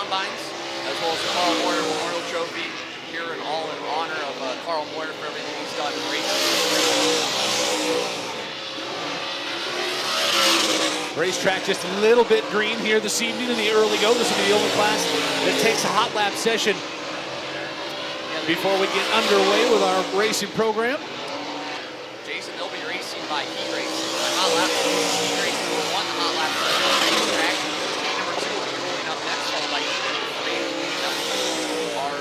combines, as well as the Carl Moyer Memorial Trophy here and all in honor of Carl Moyer for everything he's done in racing. Racetrack just a little bit green here this evening in the early go. This will be the only class that takes a hot lap session before we get underway with our racing program. Jason, they'll be racing by heat racing. The hot lap will be heat racing number 1, the hot lap racetrack. Heat number 2 will be rolling up next, followed by heat number 3. Our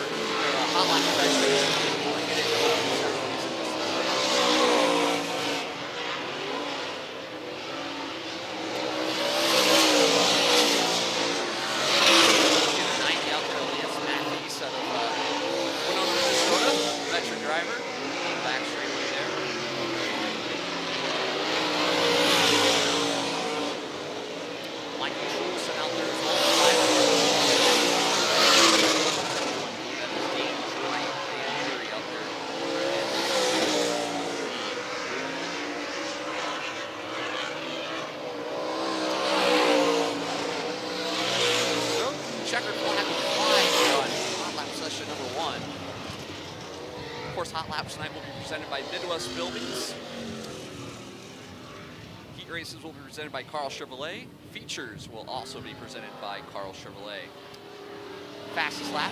hot lap specialists will get into opening ceremonies. Driver, back straightaway there. Michael Schulson out there as well. That is Dane Jury out there. So, checkered flag will fly on hot lap session number 1. Of course, hot laps tonight will be presented by Midwest Buildings. Heat races will be presented by Carl Chevrolet. Features will also be presented by Carl Chevrolet. Fastest lap,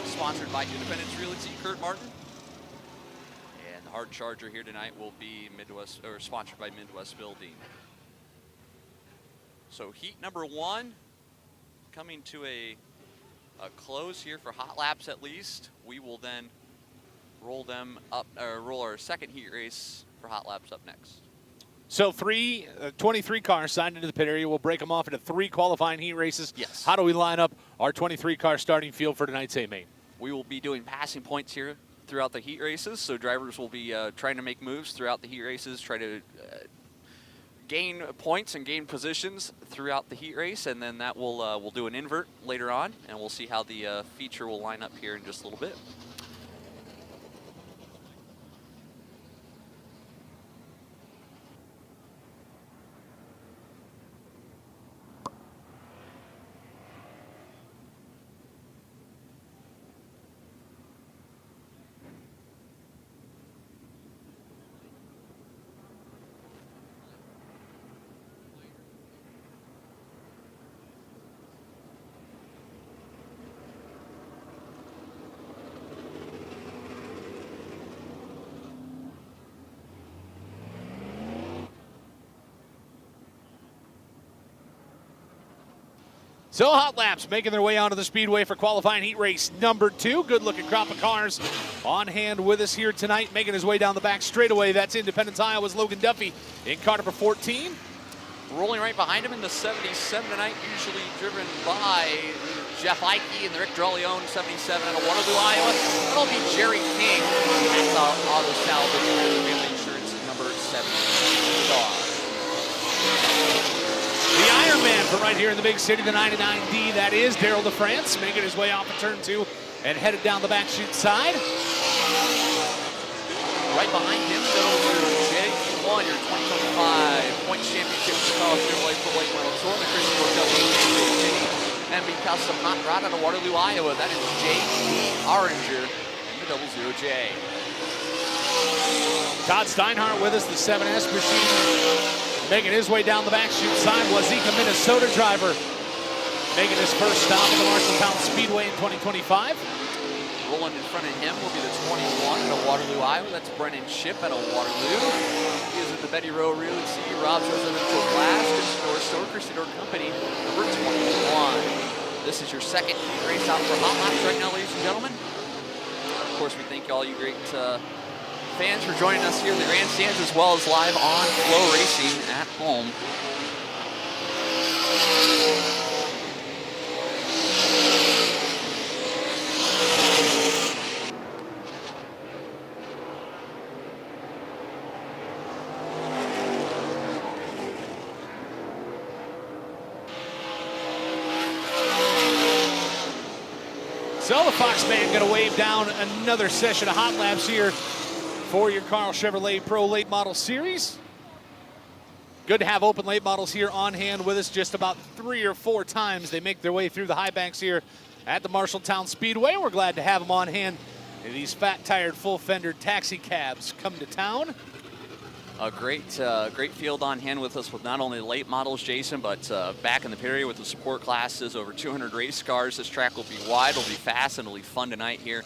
sponsored by Independence Realty, Kurt Martin. And the hard charger here tonight will be sponsored by Midwest Building. So heat number 1 coming to a close here for hot laps at least. We will then roll our second heat race for hot laps up next. So 23 cars signed into the pit area. We'll break them off into 3 qualifying heat races. Yes. How do we line up our 23-car starting field for tonight's A-Main? We will be doing passing points here throughout the heat races. So drivers will be trying to make moves throughout the heat races, try to gain points and gain positions throughout the heat race, and then that we'll do an invert later on, and we'll see how the feature will line up here in just a little bit. So hot laps making their way onto the Speedway for qualifying heat race number 2. Good looking crop of cars on hand with us here tonight. Making his way down the back straightaway, that's Independence, Iowa's Logan Duffy in car number 14. Rolling right behind him in the 77 tonight, usually driven by Jeff Eike in the Rick Drolleone 77 out of Waterloo, Iowa. That'll be Jerry King at Auto Salvage and Family Insurance number 7 star. The Iron Man from right here in the big city, the 99D, that is Daryl DeFrance, making his way off of turn 2 and headed down the back chute side. Right behind him, J1, your 2025 points championship for Carl Chevrolet for Lake World Tour, the Christian Ortel MB Custom Hot Rod out of Waterloo, Iowa. That is J.D. Oranger and the 00J. Todd Steinhardt with us, the 7S machine. Making his way down the back chute side, Wazeeka, Minnesota driver. Making his first stop at the Marshalltown Speedway in 2025. Rolling in front of him will be the 21 out of Waterloo, Iowa. That's Brennan Shipp out of Waterloo. He is at the Betty Rowe Realty, Rob's Residential Glass, Door Store, Christy Door Company, number 21. This is your second heat race out for hot laps right now, ladies and gentlemen. Of course, we thank all you great fans for joining us here in the grandstands, as well as live on FloRacing at home. So the Fox man going to wave down another session of hot laps here for your Carl Chevrolet Pro Late Model Series. Good to have open late models here on hand with us just about 3 or 4 times. They make their way through the high banks here at the Marshalltown Speedway. We're glad to have them on hand. These fat-tired, full-fender taxi cabs come to town. A great field on hand with us with not only the late models, Jason, but back in the pit area with the support classes, over 200 race cars. This track will be wide, it'll be fast, and it'll be fun tonight here.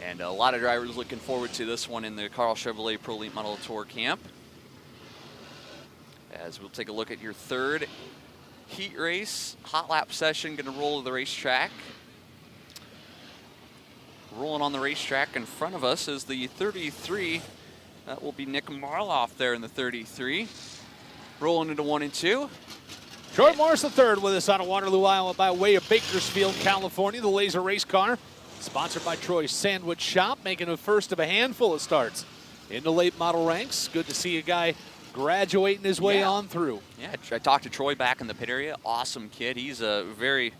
And a lot of drivers looking forward to this one in the Carl Chevrolet Pro Late Model Tour camp. As we'll take a look at your third heat race, hot lap session, gonna roll to the racetrack. Rolling on the racetrack in front of us is the 33. That will be Nick Marloff there in the 33. Rolling into 1 and 2. Troy Morris III with us out of Waterloo, Iowa by way of Bakersfield, California. The Laser race car, sponsored by Troy's Sandwich Shop, making a first of a handful of starts in the late model ranks. Good to see a guy graduating his way on through. Yeah, I talked to Troy back in the pit area. Awesome kid. He's a very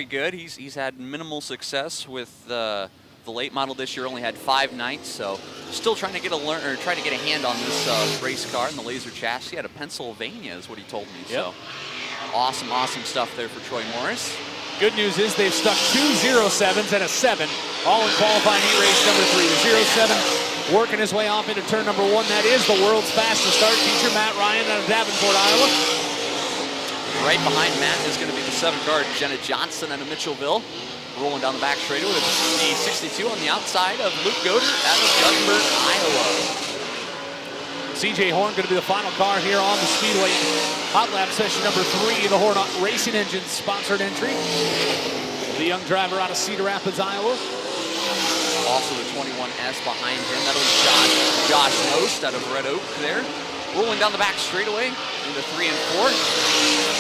good. He's had minimal success with the late model this year. Only had 5 nights, so still trying to get a hand on this race car and the Laser chassis out of Pennsylvania is what he told me. Yep. So awesome stuff there for Troy Morris. Good news is they've stuck 2 07s and a 7, all in qualifying heat race number 3. The 07 working his way off into turn number 1. That is the world's fastest start. Teacher Matt Ryan out of Davenport, Iowa. Right behind Matt is going to be the 7 car, Jenna Johnson out of Mitchellville. Rolling down the back straightaway with the 62 on the outside of Luke Goder out of Guttenberg, Iowa. CJ Horn going to be the final car here on the Speedway. Hot lap session number 3, the Horn Racing Engine sponsored entry. The young driver out of Cedar Rapids, Iowa. Also the 21S behind him. That'll be Josh Most out of Red Oak there. Rolling down the back straightaway into 3 and 4.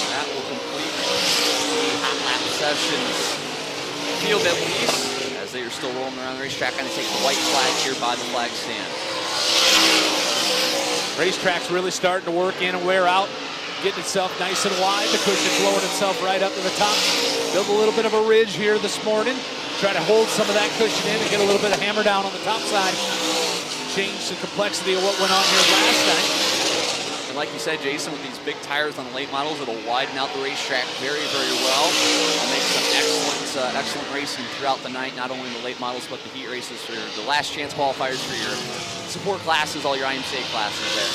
That will complete the hot lap sessions field at least, as they are still rolling around the racetrack. Going to take the white flag here by the flag stand. Racetrack's really starting to work in and wear out, getting itself nice and wide. The cushion blowing itself right up to the top. Built a little bit of a ridge here this morning. Try to hold some of that cushion in and get a little bit of hammer down on the top side. Change the complexity of what went on here last night. And like you said, Jason, with these big tires on the late models, it'll widen out the racetrack very well. It'll make some excellent racing throughout the night, not only in the late models, but the heat races for the last chance qualifiers for your support classes, all your IMCA classes there.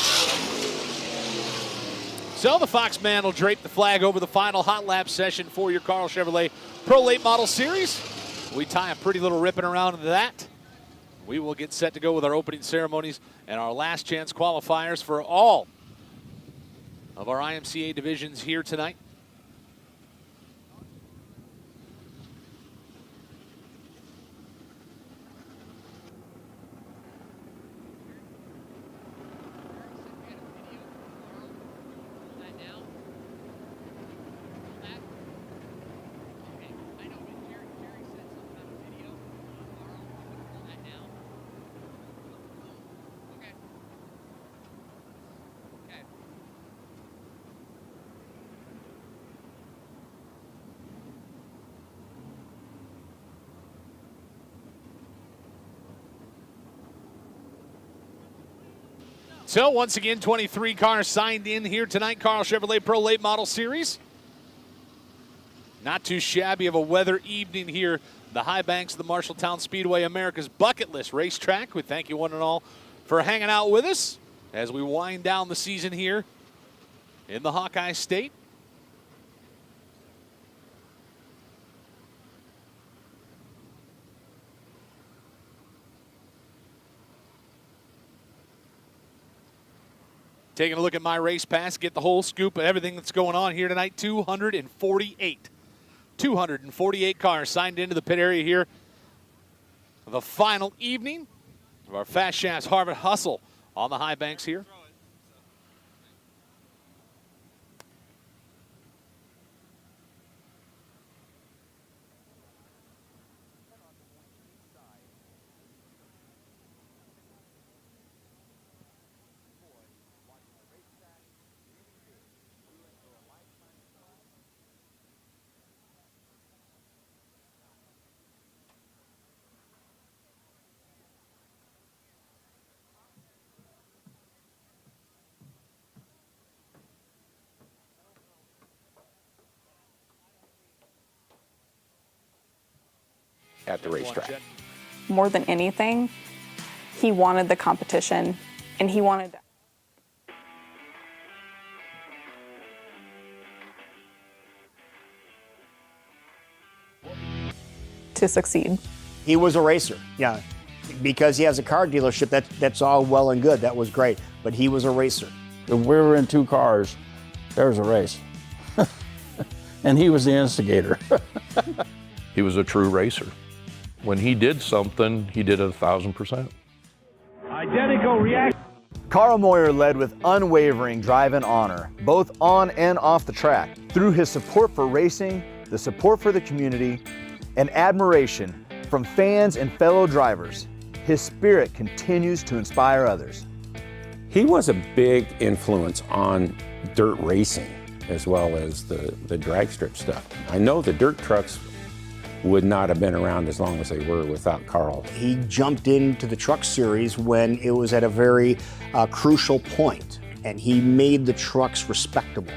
So the Foxman will drape the flag over the final hot lap session for your Carl Chevrolet Pro Late Model Series. We tie a pretty little ribbon around that. We will get set to go with our opening ceremonies and our last chance qualifiers for all of our IMCA divisions here tonight. So once again, 23 cars signed in here tonight, Carl Chevrolet Pro Late Model Series. Not too shabby of a weather evening here. The high banks of the Marshalltown Speedway, America's bucket list racetrack. We thank you one and all for hanging out with us as we wind down the season here in the Hawkeye State. Taking a look at my race pass, get the whole scoop of everything that's going on here tonight. 248 cars signed into the pit area here. The final evening of our Fast Shafts Harvard Hustle on the high banks here. at the racetrack. More than anything, he wanted the competition, and he wanted to succeed. He was a racer, yeah. Because he has a car dealership, that's all well and good. That was great, but he was a racer. If we were in two cars, there was a race. And he was the instigator. He was a true racer. When he did something, he did it 1,000%. Identical reaction. Carl Moyer led with unwavering drive and honor, both on and off the track. Through his support for racing, the support for the community, and admiration from fans and fellow drivers, his spirit continues to inspire others. He was a big influence on dirt racing as well as the drag strip stuff. I know the dirt trucks would not have been around as long as they were without Carl. He jumped into the truck series when it was at a very crucial point, and he made the trucks respectable,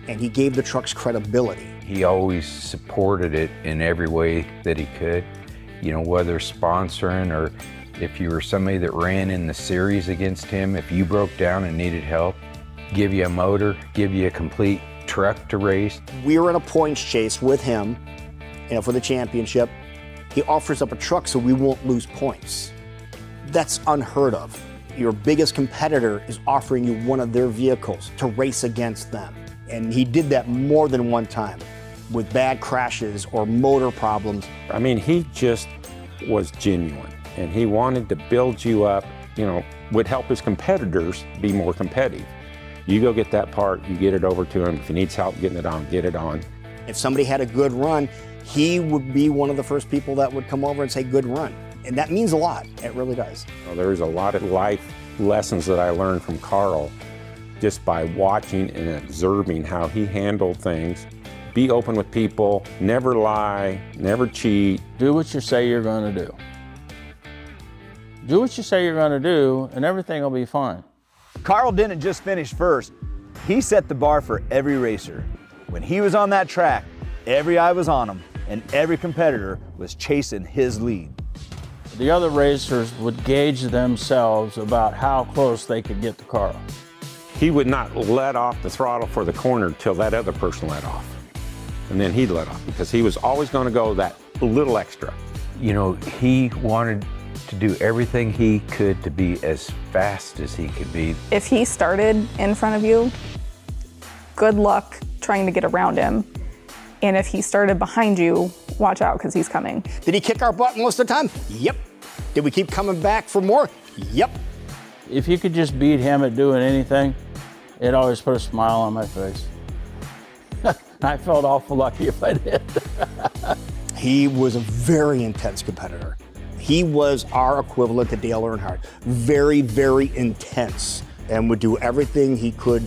and he gave the trucks credibility. He always supported it in every way that he could, you know, whether sponsoring or if you were somebody that ran in the series against him, if you broke down and needed help, give you a motor, give you a complete truck to race. We were in a points chase with him, for the championship. He offers up a truck so we won't lose points. That's unheard of. Your biggest competitor is offering you one of their vehicles to race against them. And he did that more than one time with bad crashes or motor problems. I mean, he just was genuine, and he wanted to build you up, you know, would help his competitors be more competitive. You go get that part, you get it over to him. If he needs help getting it on, get it on. If somebody had a good run, he would be one of the first people that would come over and say, good run. And that means a lot. It really does. Well, there's a lot of life lessons that I learned from Carl just by watching and observing how he handled things. Be open with people, never lie, never cheat. Do what you say you're going to do. Do what you say you're going to do, and everything will be fine. Carl didn't just finish first. He set the bar for every racer. When he was on that track, every eye was on him, and every competitor was chasing his lead. The other racers would gauge themselves about how close they could get to Carl. He would not let off the throttle for the corner till that other person let off. And then he'd let off because he was always going to go that little extra. You know, he wanted to do everything he could to be as fast as he could be. If he started in front of you, good luck trying to get around him. And if he started behind you, watch out, because he's coming. Did he kick our butt most of the time? Yep. Did we keep coming back for more? Yep. If you could just beat him at doing anything, it always put a smile on my face. I felt awful lucky if I did. He was a very intense competitor. He was our equivalent to Dale Earnhardt. Very, very intense, and would do everything he could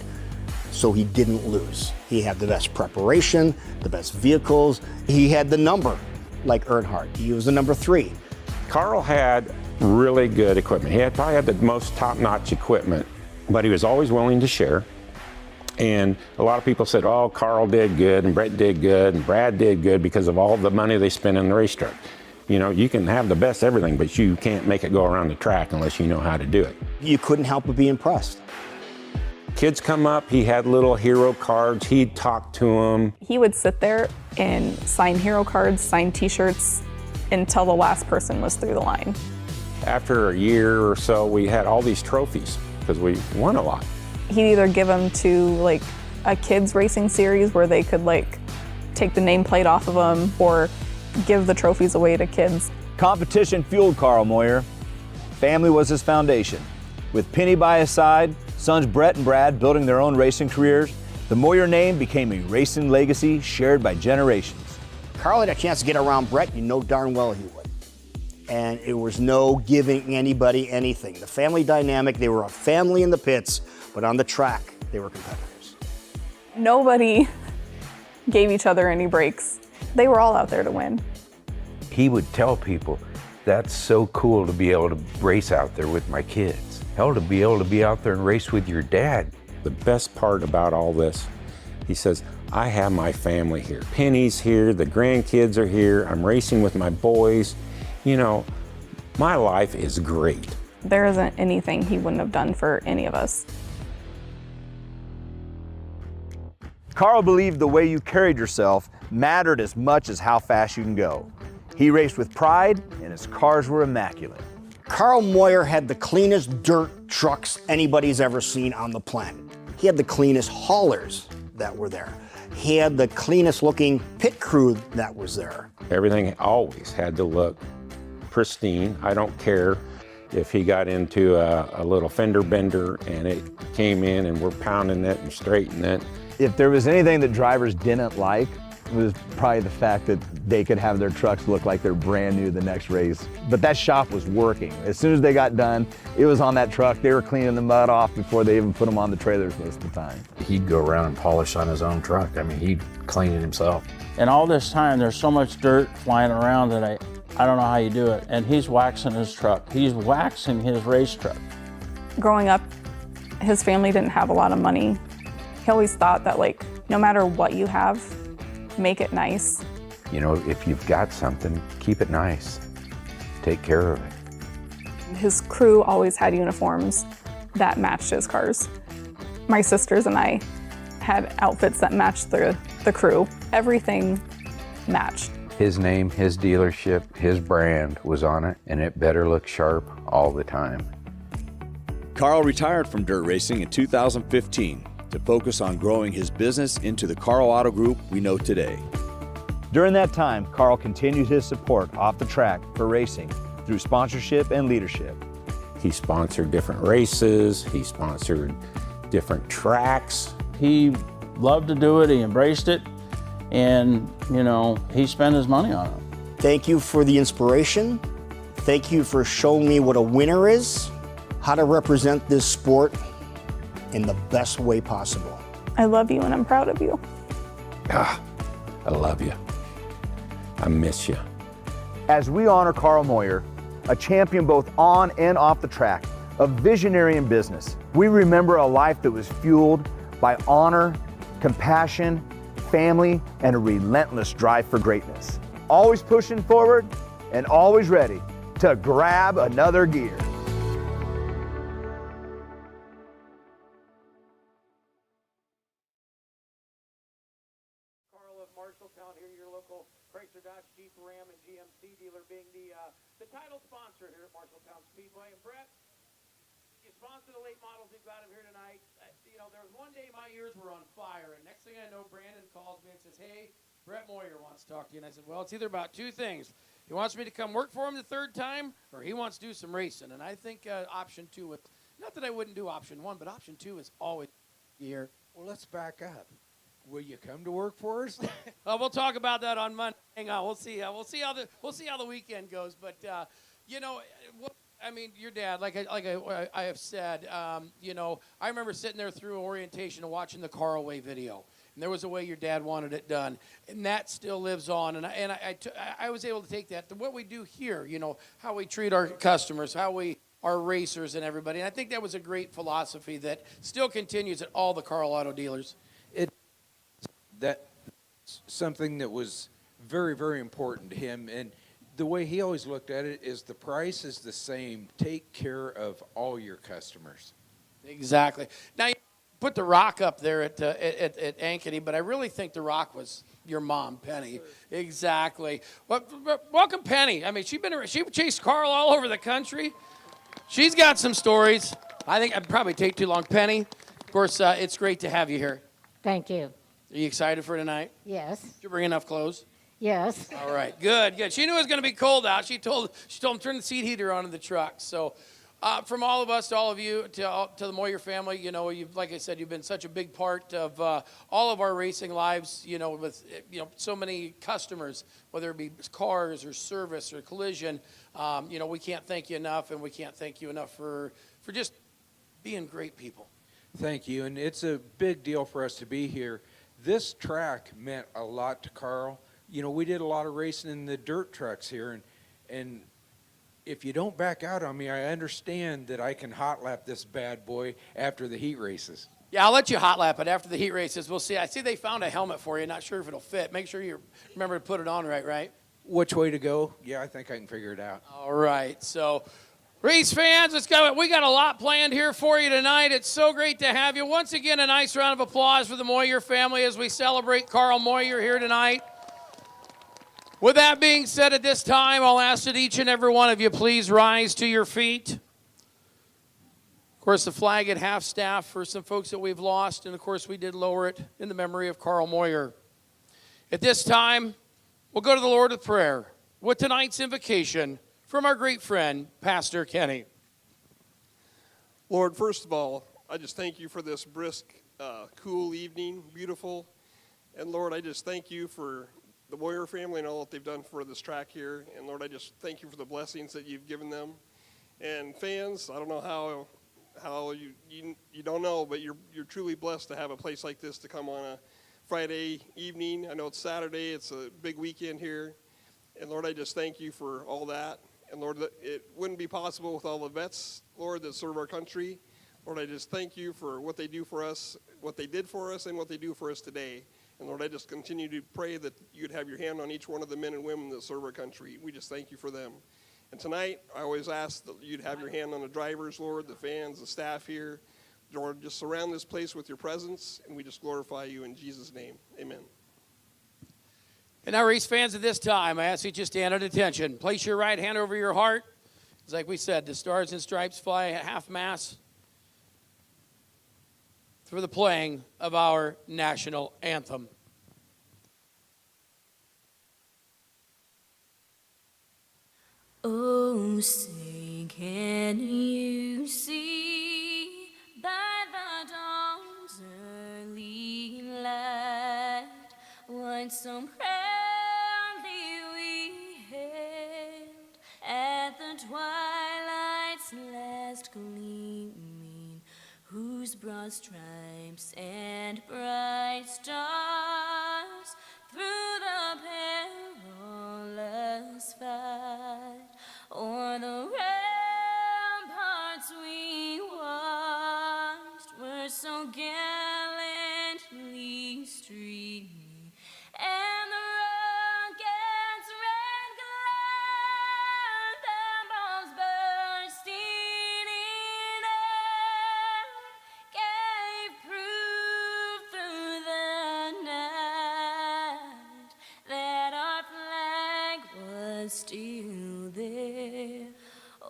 so he didn't lose. He had the best preparation, the best vehicles. He had the number, like Earnhardt. He was the number 3. Carl had really good equipment. He probably had the most top-notch equipment, but he was always willing to share. And a lot of people said, oh, Carl did good, and Brett did good, and Brad did good because of all the money they spent in the racetrack. You know, you can have the best everything, but you can't make it go around the track unless you know how to do it. You couldn't help but be impressed. Kids come up, he had little hero cards, he'd talk to them. He would sit there and sign hero cards, sign t-shirts until the last person was through the line. After a year or so, we had all these trophies because we won a lot. He'd either give them to like a kids racing series where they could like take the nameplate off of them or give the trophies away to kids. Competition fueled Carl Moyer. Family was his foundation. With Penny by his side, sons Brett and Brad building their own racing careers, the Moyer name became a racing legacy shared by generations. Carl had a chance to get around Brett, you know darn well he would. And it was no giving anybody anything. The family dynamic, they were a family in the pits, but on the track, they were competitors. Nobody gave each other any breaks. They were all out there to win. He would tell people, that's so cool to be able to race out there with my kids. Hell, to be able to be out there and race with your dad. The best part about all this, he says, I have my family here. Penny's here, the grandkids are here, I'm racing with my boys. You know, my life is great. There isn't anything he wouldn't have done for any of us. Carl believed the way you carried yourself mattered as much as how fast you can go. He raced with pride, and his cars were immaculate. Carl Moyer had the cleanest dirt trucks anybody's ever seen on the planet. He had the cleanest haulers that were there. He had the cleanest looking pit crew that was there. Everything always had to look pristine. I don't care if he got into a little fender bender and it came in and we're pounding it and straightening it. If there was anything that drivers didn't like, it was probably the fact that they could have their trucks look like they're brand new the next race. But that shop was working. As soon as they got done, it was on that truck. They were cleaning the mud off before they even put them on the trailers most of the time. He'd go around and polish on his own truck. I mean, he'd clean it himself. And all this time, there's so much dirt flying around that I don't know how you do it. And he's waxing his truck. He's waxing his race truck. Growing up, his family didn't have a lot of money. He always thought that, like, no matter what you have, make it nice. You know, if you've got something, keep it nice. Take care of it. His crew always had uniforms that matched his cars. My sisters and I had outfits that matched the crew. Everything matched. His name, his dealership, his brand was on it, and it better look sharp all the time. Carl retired from dirt racing in 2015 to focus on growing his business into the Carl Auto Group we know today. During that time, Carl continued his support off the track for racing through sponsorship and leadership. He sponsored different races, he sponsored different tracks. He loved to do it, he embraced it, and, you know, he spent his money on it. Thank you for the inspiration. Thank you for showing me what a winner is, how to represent this sport in the best way possible. I love you and I'm proud of you. I love you. I miss you. As we honor Carl Moyer, a champion both on and off the track, a visionary in business, we remember a life that was fueled by honor, compassion, family, and a relentless drive for greatness. Always pushing forward and always ready to grab another gear. Carl of Marshalltown here, your local Chrysler, Dodge, Jeep, Ram, and GMC dealer, being the title sponsor here at Marshalltown Speedway. And Brett, you sponsor the late models we've got him here tonight. You know, there was one day my ears were on fire, and next thing I know, Brandon calls me and says, "Hey, Brett Moyer wants to talk to you." And I said, "Well, it's either about two things. He wants me to come work for him the third time, or he wants to do some racing." And I think option two, not that I wouldn't do option one, but option two is always here. Well, let's back up. Will you come to work for us? We'll talk about that on Monday. Hang on, we'll see how the weekend goes. But you know, I mean, your dad, like I have said, you know, I remember sitting there through orientation and watching the Carl Way video, and there was a way your dad wanted it done, and that still lives on. And I was able to take that to what we do here. You know, how we treat our customers, how we our racers and everybody. And I think that was a great philosophy that still continues at all the Carl Auto dealers. That's something that was very, very important to him. And the way he always looked at it is the price is the same. Take care of all your customers. Exactly. Now, you put the Rock up there at Ankeny, but I really think the Rock was your mom, Penny. Exactly. Well, welcome, Penny. I mean, she chased Carl all over the country. She's got some stories. I think I'd probably take too long. Penny, of course, it's great to have you here. Thank you. Are you excited for tonight? Yes. Did you bring enough clothes? Yes. All right, good. She knew it was going to be cold out. She told him turn the seat heater on in the truck. So, from all of us to all of you to the Moyer family, you know, like I said, you've been such a big part of all of our racing lives. You know, with so many customers, whether it be cars or service or collision. You know, we can't thank you enough, and we can't thank you enough for just being great people. Thank you, and it's a big deal for us to be here. This track meant a lot to Carl. You know, we did a lot of racing in the dirt trucks here, and if you don't back out on me, I understand that I can hot lap this bad boy after the heat races. Yeah, I'll let you hot lap it after the heat races. We'll see. I see they found a helmet for you. Not sure if it'll fit. Make sure you remember to put it on right? Which way to go? Yeah, I think I can figure it out. All right. So, race fans, let's go. We got a lot planned here for you tonight. It's so great to have you. Once again, a nice round of applause for the Moyer family as we celebrate Carl Moyer here tonight. With that being said, at this time, I'll ask that each and every one of you please rise to your feet. Of course, the flag at half-staff for some folks that we've lost, and of course, we did lower it in the memory of Carl Moyer. At this time, we'll go to the Lord with prayer with tonight's invocation from our great friend, Pastor Kenny. Lord, first of all, I just thank you for this brisk, cool evening, beautiful. And Lord, I just thank you for the Moyer family and all that they've done for this track here. And Lord, I just thank you for the blessings that you've given them. And fans, I don't know how you don't know, but you're truly blessed to have a place like this to come on a Friday evening. I know it's Saturday, it's a big weekend here. And Lord, I just thank you for all that. And Lord, it wouldn't be possible with all the vets, Lord, that serve our country. Lord, I just thank you for what they do for us, what they did for us, and what they do for us today. And Lord, I just continue to pray that you'd have your hand on each one of the men and women that serve our country. We just thank you for them. And tonight, I always ask that you'd have your hand on the drivers, Lord, the fans, the staff here. Lord, just surround this place with your presence, and we just glorify you in Jesus' name. Amen. And now, race fans, at this time, I ask you just stand at attention. Place your right hand over your heart. It's like we said, the stars and stripes fly at half-mast for the playing of our national anthem. Oh, say, can you see by the dawn's early light what so proudly we hailed at the twilight's last gleaming, whose broad stripes and bright stars through the perilous fight o'er the ramparts we watched were so gallantly streaming, and the rocket's red glare, and bombs bursting in air, gave proof through the night that our flag was still there.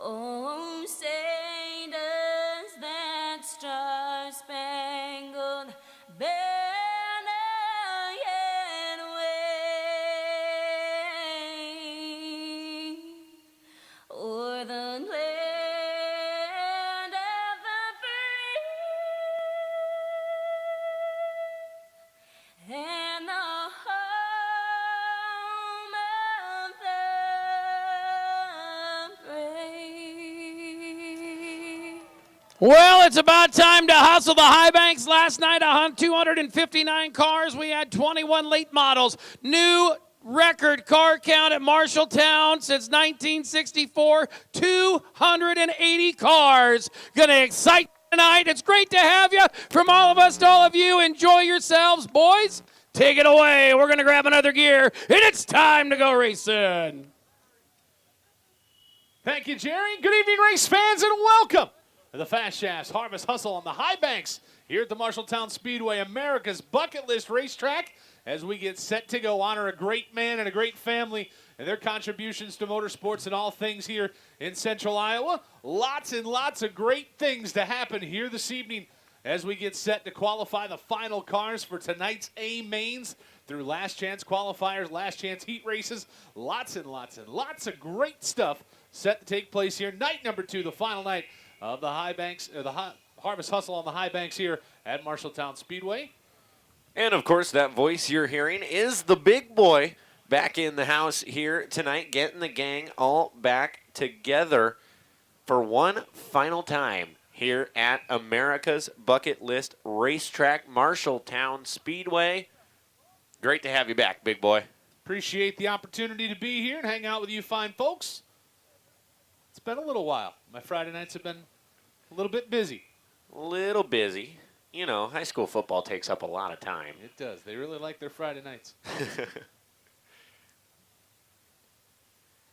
Oh, say does that star-spangled banner yet wave o'er the land of the free and the home of the brave. Well, it's about time to hustle the high banks. Last night, 259 cars. We had 21 late models. New record car count at Marshalltown since 1964. 280 cars. Going to excite tonight. It's great to have you. From all of us to all of you, enjoy yourselves. Boys, take it away. We're going to grab another gear, and it's time to go racing. Thank you, Jerry. Good evening, race fans, and welcome to the Fast Shafts Harvest Hustle on the High Banks here at the Marshalltown Speedway, America's bucket list racetrack, as we get set to go honor a great man and a great family and their contributions to motorsports and all things here in Central Iowa. Lots and lots of great things to happen here this evening as we get set to qualify the final cars for tonight's A mains through last chance qualifiers, last chance heat races. Lots and lots and lots of great stuff set to take place here. Night number 2, the final night of the High Banks, Harvest Hustle on the High Banks here at Marshalltown Speedway. And of course, that voice you're hearing is the big boy back in the house here tonight, getting the gang all back together for one final time here at America's Bucket List Racetrack, Marshalltown Speedway. Great to have you back, big boy. Appreciate the opportunity to be here and hang out with you fine folks. It's been a little while. My Friday nights have been a little bit busy. A little busy. you know, high school football takes up a lot of time. It does. They really like their Friday nights.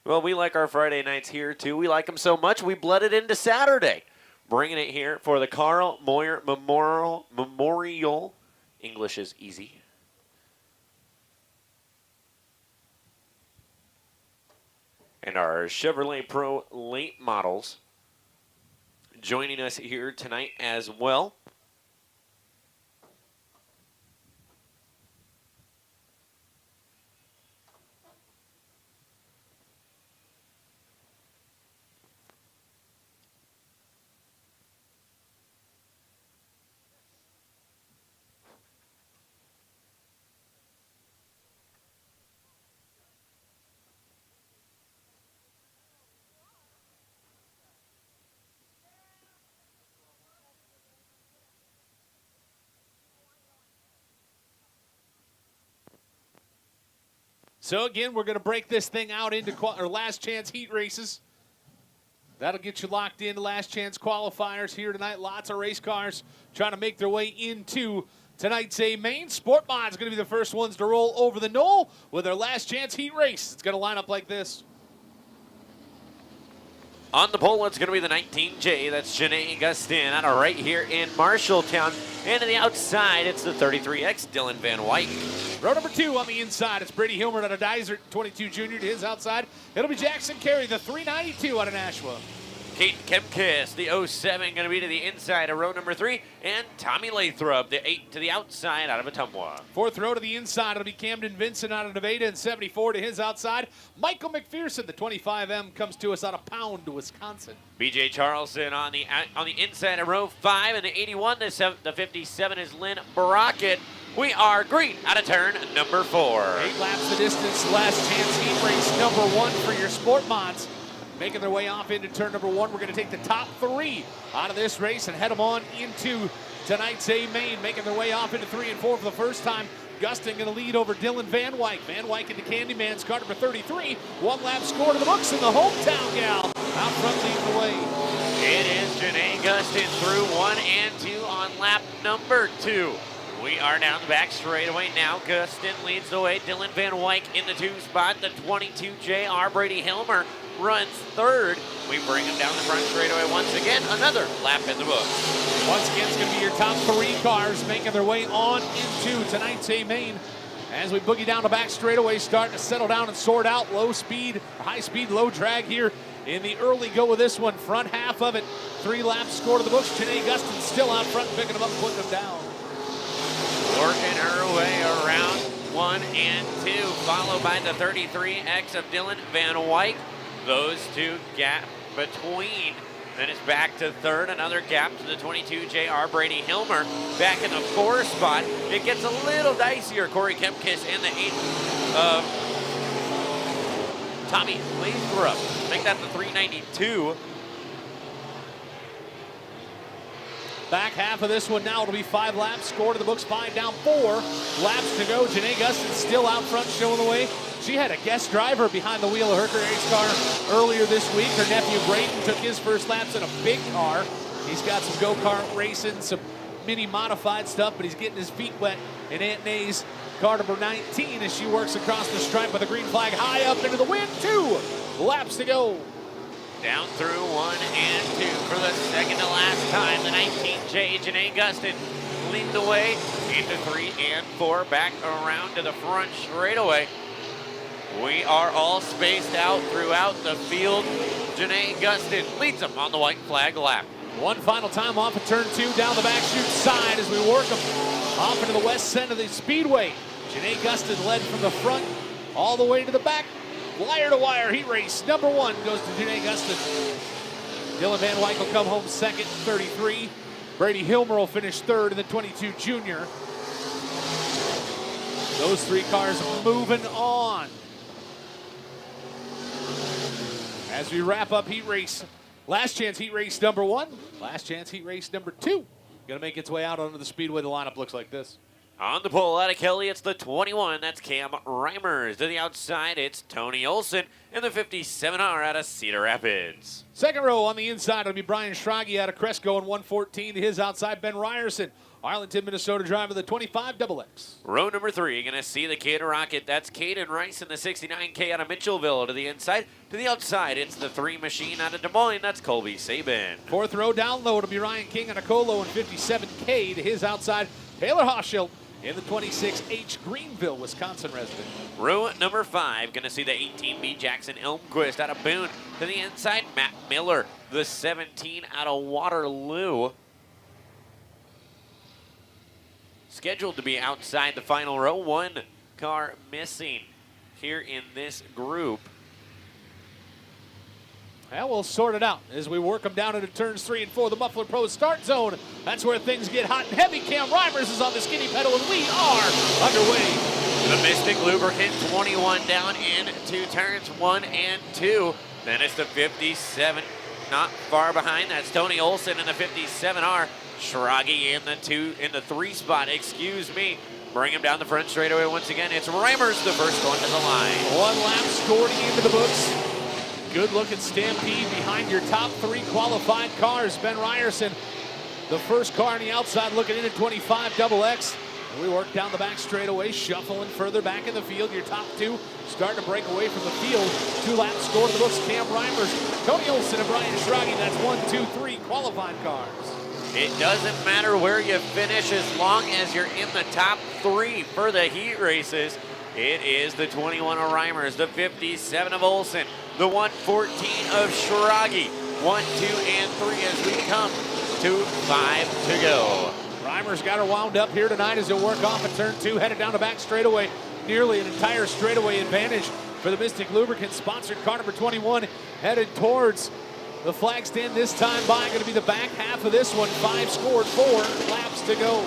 Well, we like our Friday nights here, too. We like them so much, we bled it into Saturday. Bringing it here for the Carl Moyer Memorial. English is easy. And our Chevrolet Pro late models joining us here tonight as well. So again, we're going to break this thing out into last chance heat races. That'll get you locked into last chance qualifiers here tonight. Lots of race cars trying to make their way into tonight's main. Sport Mod's going to be the first ones to roll over the knoll with their last chance heat race. It's going to line up like this. On the pole, it's going to be the 19J. That's Janae Gustin out of right here in Marshalltown. And to the outside, it's the 33X, Dylan Van Wyk. Row number 2 on the inside. It's Brady Hilmer out of Dysart, 22 junior to his outside. It'll be Jackson Carey, the 392 out of Nashua. Kate Kemkis, the 07, going to be to the inside of row number 3. And Tommy Lathrop, the 8 to the outside out of Atumwa. 4th row to the inside. It'll be Camden Vincent out of Nevada and 74 to his outside. Michael McPherson, the 25M, comes to us out of Pound, Wisconsin. BJ Charleston on the inside of row 5. And the 81 to 57 is Lynn Brockett. We are green out of turn number 4. 8 laps the distance. Last chance heat race number 1 for your Sport Mods. Making their way off into turn number 1. We're going to take the top 3 out of this race and head them on into tonight's main. Making their way off into 3 and 4 for the first time. Gustin going to lead over Dylan Van Wyk. Van Wyk into Candyman's car number 33. 1 lap score to the books, and the hometown gal out front leading the way. It is Janae Gustin through 1 and 2 on lap number 2. We are down the back straightaway now. Gustin leads the way. Dylan Van Wyk in the 2 spot. The 22JR Brady Hilmer runs 3rd. We bring him down the front straightaway once again. Another lap in the books. Once again, it's going to be your top 3 cars making their way on into tonight's main. As we boogie down the back straightaway, starting to settle down and sort out low speed, high speed, low drag here in the early go of this one. Front half of it, 3 laps score to the books. Janae Gustin still out front, picking them up and putting them down. Working her way around 1 and 2, followed by the 33X of Dylan Van Wyk. Those 2 gap between. Then it's back to 3rd. Another gap to the 22JR Brady Hilmer. Back in the 4 spot. It gets a little dicier. Corey Kemkis and the 8 of Tommy Lathrop. Make that the 392. Back half of this one now. It'll be 5 laps. Score to the books. 5 down, 4 laps to go. Janae Gustin still out front, showing the way. She had a guest driver behind the wheel of her race car earlier this week. Her nephew Brayden took his first laps in a big car. He's got some go-kart racing, some mini modified stuff, but he's getting his feet wet in Aunt Nay's car number 19 as she works across the stripe with a green flag high up into the wind. 2 laps to go. Down through 1 and 2 for the second to last time. The 19J, Janae Gustin, leading the way into 3 and 4. Back around to the front straightaway. We are all spaced out throughout the field. Janae Gustin leads them on the white flag lap. One final time off of turn 2 down the back chute side as we work them off into the west end of the Speedway. Janae Gustin led from the front all the way to the back. Wire to wire heat race. Number 1 goes to Janae Gustin. Dylan Van Wyk will come home second, 33. Brady Hilmer will finish 3rd in the 22 junior. Those 3 cars moving on. As we wrap up heat race, last chance heat race number 1, last chance heat race number 2. Gonna make its way out onto the Speedway. The lineup looks like this. On the pole out of Kelly, it's the 21. That's Cam Reimers. To the outside, it's Tony Olson in the 57R out of Cedar Rapids. Second row on the inside, it'll be Brian Schrage out of Cresco in 114. To his outside, Ben Ryerson, Arlington, Minnesota driver, the 25 XX. Row number 3, going to see the K to Rocket. That's Caden Rice in the 69K out of Mitchellville. To the inside, to the outside, it's the 3 Machine out of Des Moines. That's Colby Sabin. Fourth row down low, it'll be Ryan King out of Colo in 57K. To his outside, Taylor Hochschild in the 26H Greenville, Wisconsin resident. Row number 5, going to see the 18B Jackson Elmquist out of Boone. To the inside, Matt Miller, the 17 out of Waterloo. Scheduled to be outside the final row. One car missing here in this group. Well, we'll sort it out as we work them down into turns 3 and 4. The Muffler Pro start zone. That's where things get hot and heavy. Cam Reimers is on the skinny pedal, and we are underway. The Mystic Lubricant 21 down into turns 1 and 2. Then it's the 57, not far behind. That's Tony Olson in the 57R. Schrage in the 3 spot. Excuse me. Bring him down the front straightaway once again. It's Reimers, the first one to the line. 1 lap scored into the books. Good-looking stampede behind your top 3 qualified cars. Ben Ryerson, the first car on the outside, looking in at 25 XX. And we work down the back straightaway, shuffling further back in the field. Your top 2 starting to break away from the field. 2 laps scored in the books. Cam Reimers, Tony Olson, and Brian Schrage. That's 1, 2, 3 qualified cars. It doesn't matter where you finish as long as you're in the top 3 for the heat races. It is the 21 of Reimers, the 57 of Olson, the 114 of Schrage. 1, 2, and 3 as we come to 5 to go. Reimers got her wound up here tonight as he'll work off at turn 2, headed down the back straightaway. Nearly an entire straightaway advantage for the Mystic Lubricant sponsored car number 21, headed towards the flag stand this time by. Going to be the back half of this one. 5 scored, 4 laps to go.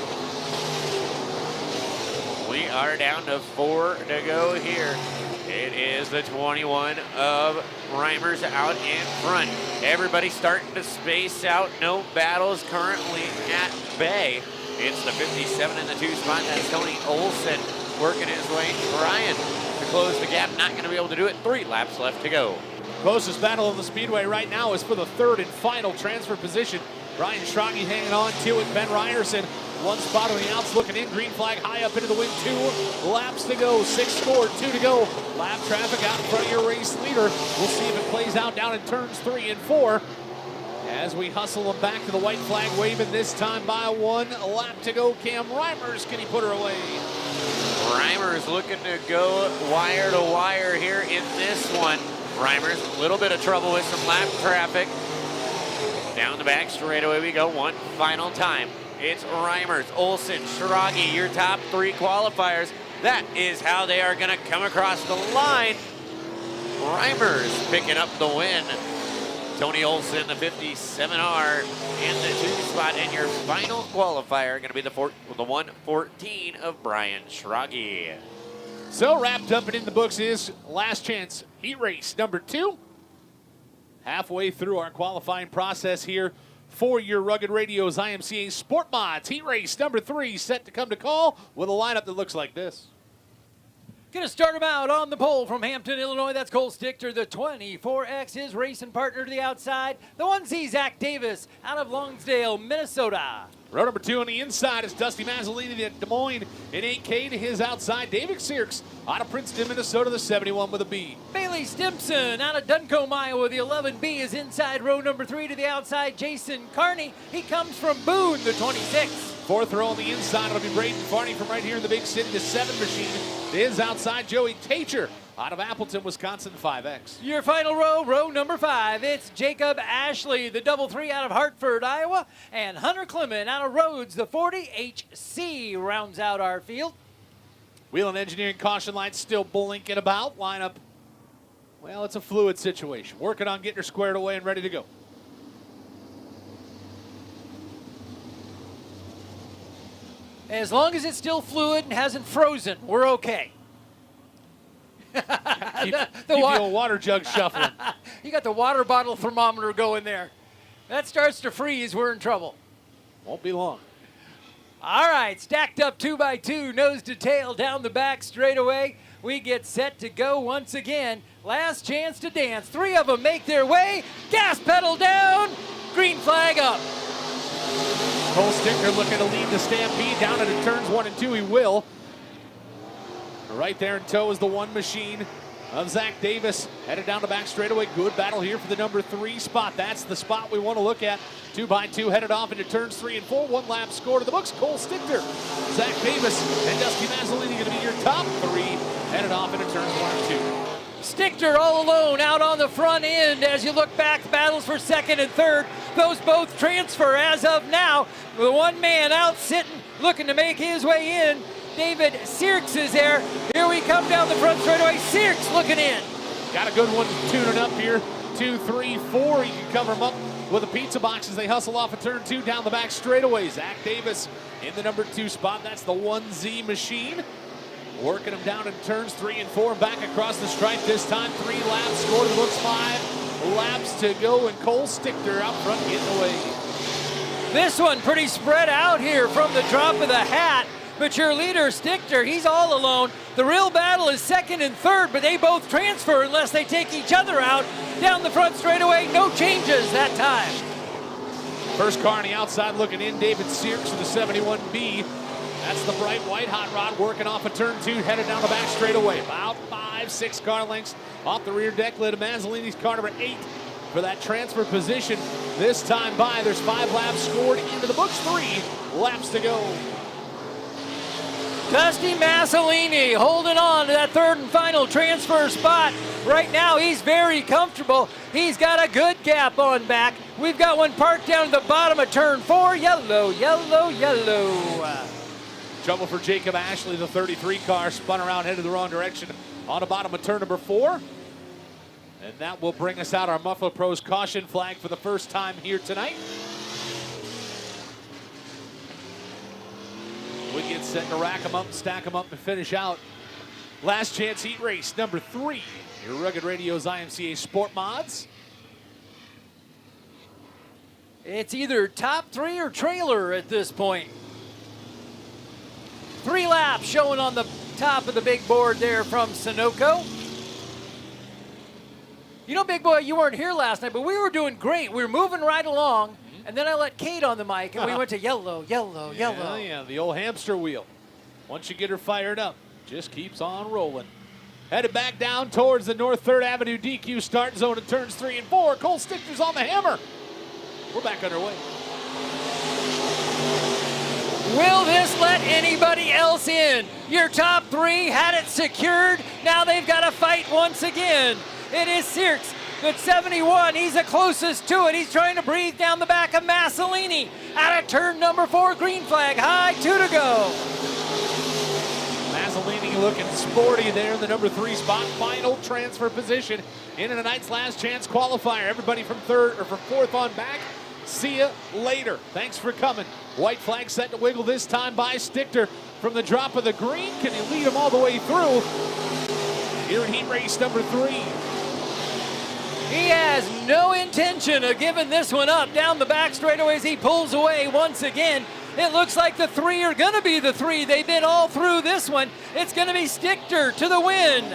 We are down to 4 to go here. It is the 21 of Reimers out in front. Everybody starting to space out. No battles currently at bay. It's the 57 in the 2 spot. That's Tony Olson working his way. Brian to close the gap. Not going to be able to do it. 3 laps left to go. Closest battle of the Speedway right now is for the 3rd and final transfer position. Brian Schrage hanging on to it. Ben Ryerson, 1 spot on the outs, looking in. Green flag high up into the wind. 2 laps to go. 6 scored, 2 to go. Lap traffic out in front of your race leader. We'll see if it plays out down in turns 3 and 4. As we hustle them back to the white flag waving this time by 1 lap to go. Cam Reimers, can he put her away? Reimers looking to go wire to wire here in this one. Reimers, a little bit of trouble with some lap traffic. Down the back straightaway we go 1 final time. It's Reimers, Olson, Schrage, your top 3 qualifiers. That is how they are going to come across the line. Reimers picking up the win. Tony Olson, the 57R in the 2 spot. And your final qualifier going to be the 114 of Brian Schrage. So wrapped up and in the books is last chance heat race number 2. Halfway through our qualifying process here for your Rugged Radio's IMCA Sport Mods. Heat race number 3 set to come to call with a lineup that looks like this. Gonna start him out on the pole from Hampton, Illinois. That's Cole Stichter, the 24X, his racing partner to the outside. The 1Z, Zach Davis, out of Lonsdale, Minnesota. Row number 2 on the inside is Dusty Mazzolini at Des Moines in 8K. To his outside, David Searks out of Princeton, Minnesota, the 71 with a B. Bailey Stimson out of Duncombe, Iowa. The 11B is inside row number 3. To the outside, Jason Carney. He comes from Boone, the 26. 4th row on the inside, it'll be Braden Farney from right here in the big city, the 7 machine. To his outside, Joey Tacher out of Appleton, Wisconsin, 5X. Your final row, row number 5, it's Jacob Ashley, the 3 out of Hartford, Iowa, and Hunter Clement out of Rhodes, the 40HC rounds out our field. Wheel and engineering caution lights still blinking about. Lineup, well, it's a fluid situation. Working on getting her squared away and ready to go. As long as it's still fluid and hasn't frozen, we're okay. Keep the old water jug shuffling. You got the water bottle thermometer going there. That starts to freeze, we're in trouble. Won't be long. All right, stacked up 2x2, nose to tail down the back straightaway. We get set to go once again. Last chance to dance. 3 of them make their way. Gas pedal down. Green flag up. Cole Sticker looking to lead the Stampede down into turns 1 and 2. He will. Right there in tow is the one machine of Zach Davis. Headed down the back straightaway. Good battle here for the number 3 spot. That's the spot we want to look at. 2x2 headed off into turns 3 and 4. 1 lap score to the books. Cole Sticker, Zach Davis, and Dusty Mazzolini going to be your top 3. Headed off into turns 1 and 2. Stichter all alone out on the front end. As you look back, battles for second and third. Those both transfer as of now. The one man out sitting, looking to make his way in. David Sirks is there. Here we come down the front straightaway. Sirks looking in. Got a good one tuning up here. 2, 3, 4. You can cover them up with a pizza box as they hustle off a turn 2 down the back straightaway. Zach Davis in the number 2 spot. That's the 1Z machine. Working them down in turns 3 and 4. Back across the stripe this time. 3 laps. Score to the books. 5 laps to go. And Cole Stichter out front getting away. This one pretty spread out here from the drop of the hat. But your leader, Stichter, he's all alone. The real battle is second and third, but they both transfer unless they take each other out. Down the front straightaway, no changes that time. First car on the outside looking in. David Sirks with the 71B. That's the bright white hot rod working off a turn 2, headed down the back straightaway. About 5-6 car lengths off the rear deck lid of Mazzolini's car number 8 for that transfer position. This time by, there's 5 laps scored into the books, 3 laps to go. Dusty Mazzolini holding on to that third and final transfer spot. Right now, he's very comfortable. He's got a good gap on back. We've got one parked down to the bottom of turn 4. Yellow, yellow, yellow. Trouble for Jacob Ashley, the 33 car, spun around, headed the wrong direction on the bottom of turn number 4. And that will bring us out our Muffler Pros caution flag for the first time here tonight. We get set to rack them up, stack them up, and finish out. Last chance heat race number 3. Your Rugged Radio's IMCA Sport Mods. It's either top 3 or trailer at this point. 3 laps showing on the top of the big board there from Sunoco. You know, big boy, you weren't here last night, but we were doing great. We were moving right along, and then I let Kate on the mic, and we went to yellow, yellow, yellow. Yeah, the old hamster wheel. Once you get her fired up, just keeps on rolling. Headed back down towards the North 3rd Avenue DQ start zone in turns 3 and 4. Cole Stichter's on the hammer. We're back underway. Will this let anybody else in? Your top 3 had it secured. Now they've got to fight once again. It is Sirks, but 71, he's the closest to it. He's trying to breathe down the back of Mazzolini. Out of turn number 4, green flag, high, 2 to go. Mazzolini looking sporty there in the number 3 spot. Final transfer position into tonight's last chance qualifier. Everybody from 4th on back. See ya later. Thanks for coming. White flag set to wiggle this time by Stichter from the drop of the green. Can he lead him all the way through? Here in heat race number 3. He has no intention of giving this one up. Down the back straightaway as he pulls away once again. It looks like the 3 are going to be the 3. They've been all through this one. It's going to be Stichter to the win.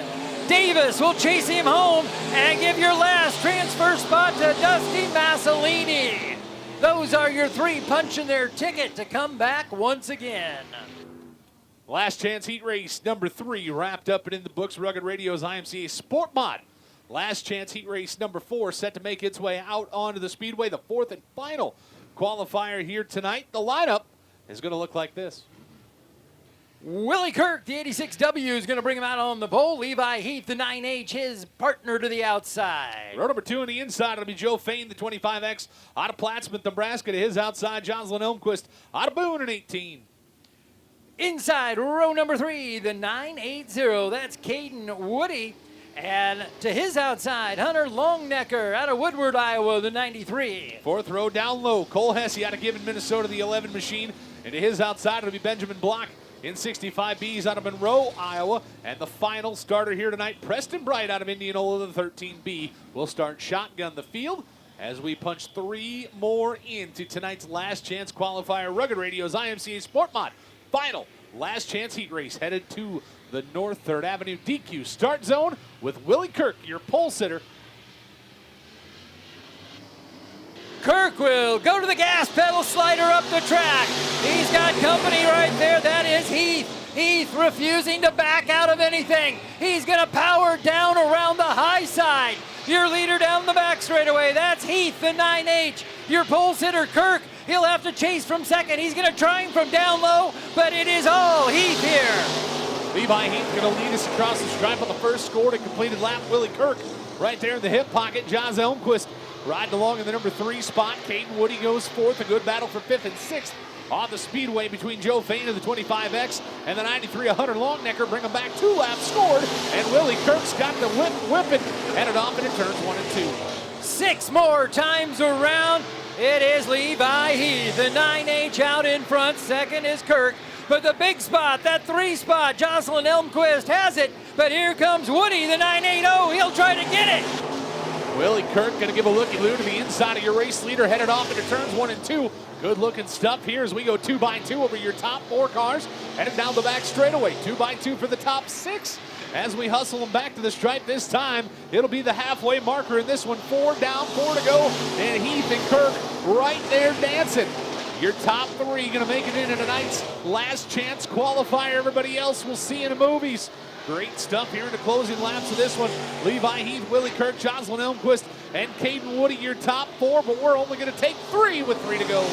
Davis will chase him home and give your last transfer spot to Dusty Mazzolini. Those are your 3 punching their ticket to come back once again. Last chance heat race number 3 wrapped up and in the books. Rugged Radio's IMCA Sport Mod. Last chance heat race number 4 set to make its way out onto the Speedway. The 4th and final qualifier here tonight. The lineup is going to look like this. Willie Kirk, the 86W, is going to bring him out on the pole. Levi Heath, the 9H, his partner to the outside. Row number 2 on the inside, it'll be Joe Fain, the 25X, out of Plattsmouth, Nebraska. To his outside, Jocelyn Elmquist, out of Boone, an 18. Inside, row number 3, the 980, that's Caden Woody. And to his outside, Hunter Longnecker out of Woodward, Iowa, the 93. 4th row down low, Cole Hesse out of Gibbon, Minnesota, the 11 machine. And to his outside, it'll be Benjamin Block in 65Bs out of Monroe, Iowa. And the final starter here tonight, Preston Bright out of Indianola, the 13B, will start shotgun the field. as we punch 3 more into tonight's last chance qualifier. Rugged Radio's IMCA Sport Mod final last chance heat race headed to the North 3rd Avenue DQ start zone with Willie Kirk, your pole sitter. Kirk will go to the gas pedal, slider up the track. He's got company right there. That is Heath. Heath refusing to back out of anything. He's going to power down around the high side. Your leader down the back straightaway, that's Heath, the 9H. Your pole sitter, Kirk, he'll have to chase from second. He's going to try him from down low, but it is all Heath here. Levi Heath going to lead us across the stripe on the first scored and completed lap. Willie Kirk right there in the hip pocket. Josh Elmquist riding along in the number 3 spot. Caden Woody goes 4th. A good battle for 5th and 6th on the Speedway between Joe Fain of the 25X and the 93 100 Longnecker. Bring them back 2 laps scored. And Willie Kirk's got the whipping, headed off into turns 1 and 2. 6 more times around. It is Levi Heath, the 9H out in front. Second is Kirk. But the big spot, that 3 spot, Jocelyn Elmquist has it. But here comes Woody, the 980. He'll try to get it. Willie Kirk going to give a looky-loo to the inside of your race leader, headed off into turns 1 and 2. Good-looking stuff here as we go 2 by 2 over your top 4 cars, headed down the back straightaway. 2 by 2 for the top 6 as we hustle them back to the stripe this time. It'll be the halfway marker in this one. 4 down, 4 to go, and Heath and Kirk right there dancing. Your top 3 going to make it into tonight's last chance qualifier. Everybody else we'll see in the movies. Great stuff here in the closing laps of this one. Levi Heath, Willie Kirk, Jocelyn Elmquist, and Caden Woody, your top 4, but we're only going to take 3 with 3 to go.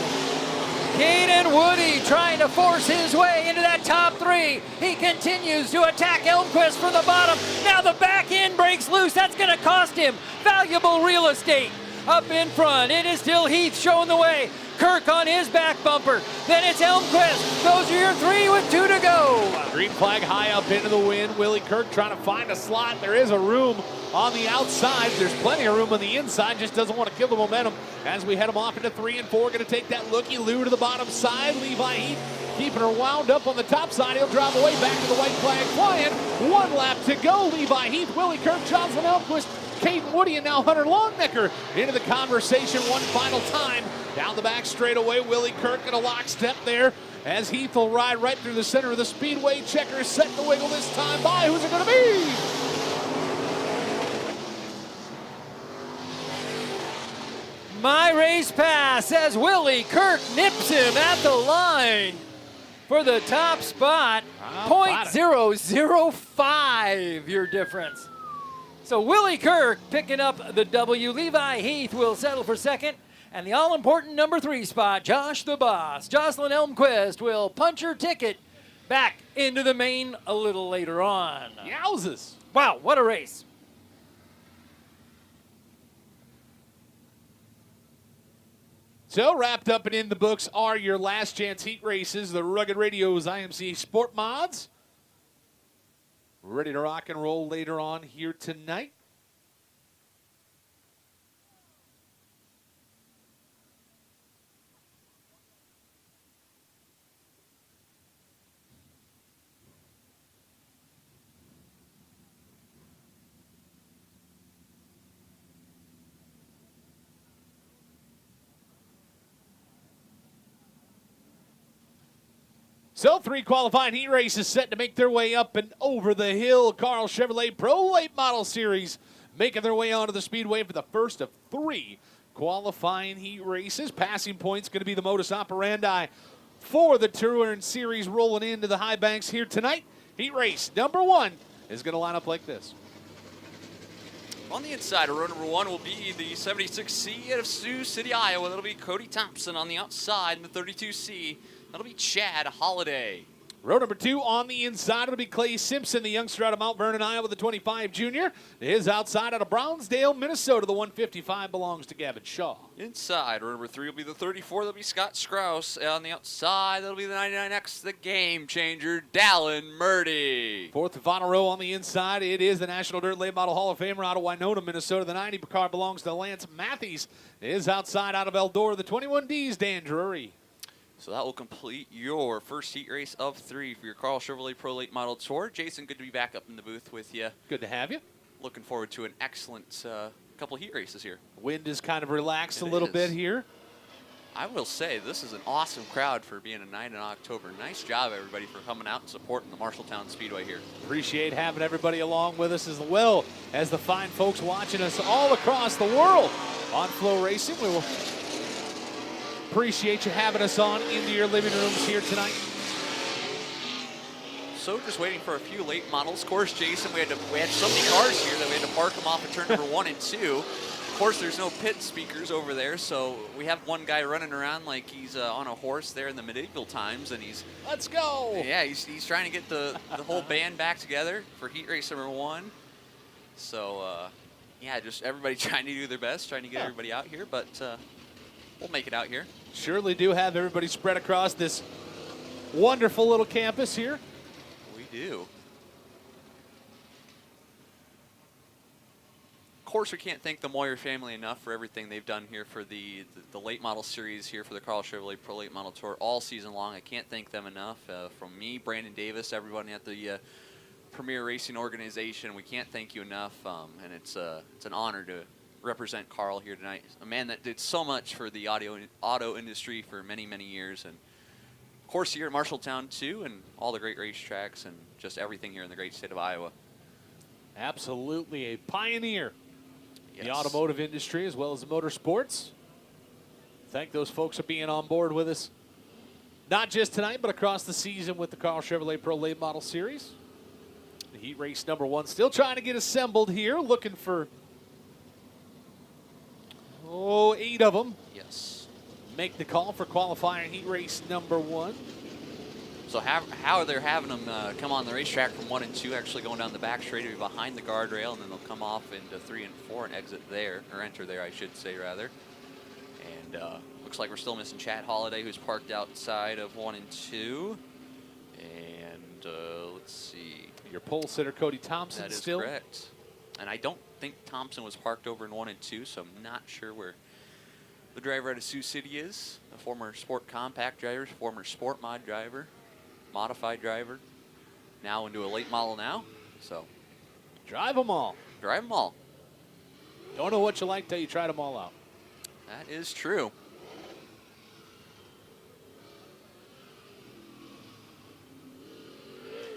Caden Woody trying to force his way into that top 3. He continues to attack Elmquist from the bottom. Now the back end breaks loose. That's going to cost him valuable real estate. Up in front, it is still Heath showing the way. Kirk on his back bumper. Then it's Elmquist. Those are your 3 with 2 to go. Green flag high up into the wind. Willie Kirk trying to find a slot. There is a room on the outside. There's plenty of room on the inside. Just doesn't want to kill the momentum as we head him off into 3 and 4. Going to take that looky-loo to the bottom side. Levi Heath keeping her wound up on the top side. He'll drive away back to the white flag flying. 1 lap to go. Levi Heath, Willie Kirk, Jocelyn Elmquist, Caden Woody, and now Hunter Longnecker into the conversation one final time. Down the back straightaway, Willie Kirk in a lockstep there as Heath will ride right through the center of the Speedway. Checkers setting the wiggle this time by. Who's it going to be? My race pass as Willie Kirk nips him at the line for the top spot. 0.005 your difference. So Willie Kirk picking up the W. Levi Heath will settle for second. And the all-important number 3 spot, Josh the Boss. Jocelyn Elmquist will punch her ticket back into the main a little later on. Yowzes. Wow, what a race. So wrapped up and in the books are your last chance heat races, the Rugged Radio's IMCA Sport Mods. Ready to rock and roll later on here tonight. So 3 qualifying heat races set to make their way up and over the hill. Carl Chevrolet Pro Late Model Series making their way onto the Speedway for the first of 3 qualifying heat races. Passing points going to be the modus operandi for the Touring Series rolling into the high banks here tonight. Heat race number 1 is going to line up like this. On the inside of row number 1 will be the 76C out of Sioux City, Iowa. That'll be Cody Thompson. On the outside in the 32C, that'll be Chad Holliday. Row number 2 on the inside, it'll be Clay Simpson, the youngster out of Mount Vernon, Iowa, the 25 junior. His outside out of Brownsdale, Minnesota, the 155 belongs to Gavin Shaw. Inside, row number 3 will be the 34, that'll be Scott Strauss. On the outside, that'll be the 99X, the game changer, Dallin Murdy. 4th and final row on the inside, it is the National Dirt Late Model Hall of Famer out of Winona, Minnesota. The 90 car belongs to Lance Matthews. His outside out of Eldora, the 21D's, Dan Drury. So that will complete your first heat race of 3 for your Carl Chevrolet Pro Late Model Tour. Jason, good to be back up in the booth with you. Good to have you. Looking forward to an excellent couple heat races here. Wind is kind of relaxed It a little is. bit here. I will say this is an awesome crowd for being a night in October. Nice job, everybody, for coming out and supporting the Marshalltown Speedway here. Appreciate having everybody along with us as well as the fine folks watching us all across the world on FloRacing. We will appreciate you having us on into your living rooms here tonight. So just waiting for a few late models. Of course, Jason, we had so many cars here that we had to park them off at turn number 1 and 2. Of course, there's no pit speakers over there, so we have one guy running around like he's on a horse there in the medieval times, and he's... Let's go! Yeah, he's trying to get the whole band back together for heat race number 1. So, yeah, just everybody trying to do their best, trying to get everybody out here, but we'll make it out here. Surely do have everybody spread across this wonderful little campus here. We do. Of course, we can't thank the Moyer family enough for everything they've done here for the late model series here for the Carl Chevrolet Pro Late Model Tour all season long. I can't thank them enough. From me, Brandon Davis, everybody at the Premier Racing Organization, we can't thank you enough. And it's an honor to represent Carl here tonight. A man that did so much for the auto industry for many, many years. And of course, here at Marshalltown too, and all the great racetracks and just everything here in the great state of Iowa. Absolutely a pioneer. Yes. The automotive industry as well as the motorsports. Thank those folks for being on board with us. Not just tonight, but across the season with the Carl Chevrolet Pro Late Model Series. The heat race number 1 still trying to get assembled here. Looking for, 8 of them. Yes. Make the call for qualifying heat race number 1. So how they're having them come on the racetrack from 1 and 2, actually going down the back straightaway behind the guardrail, and then they'll come off into 3 and 4 and exit there, or enter there, I should say, rather. And looks like we're still missing Chad Holliday, who's parked outside of 1 and 2. And let's see. Your pole sitter, Cody Thompson, that is still. Correct. And I don't think Thompson was parked over in 1 and 2, so I'm not sure where the driver out of Sioux City is. A former Sport Compact driver, former Sport Mod driver. Modified driver, now into a late model now. So drive them all. Drive them all. Don't know what you like till you try them all out. That is true.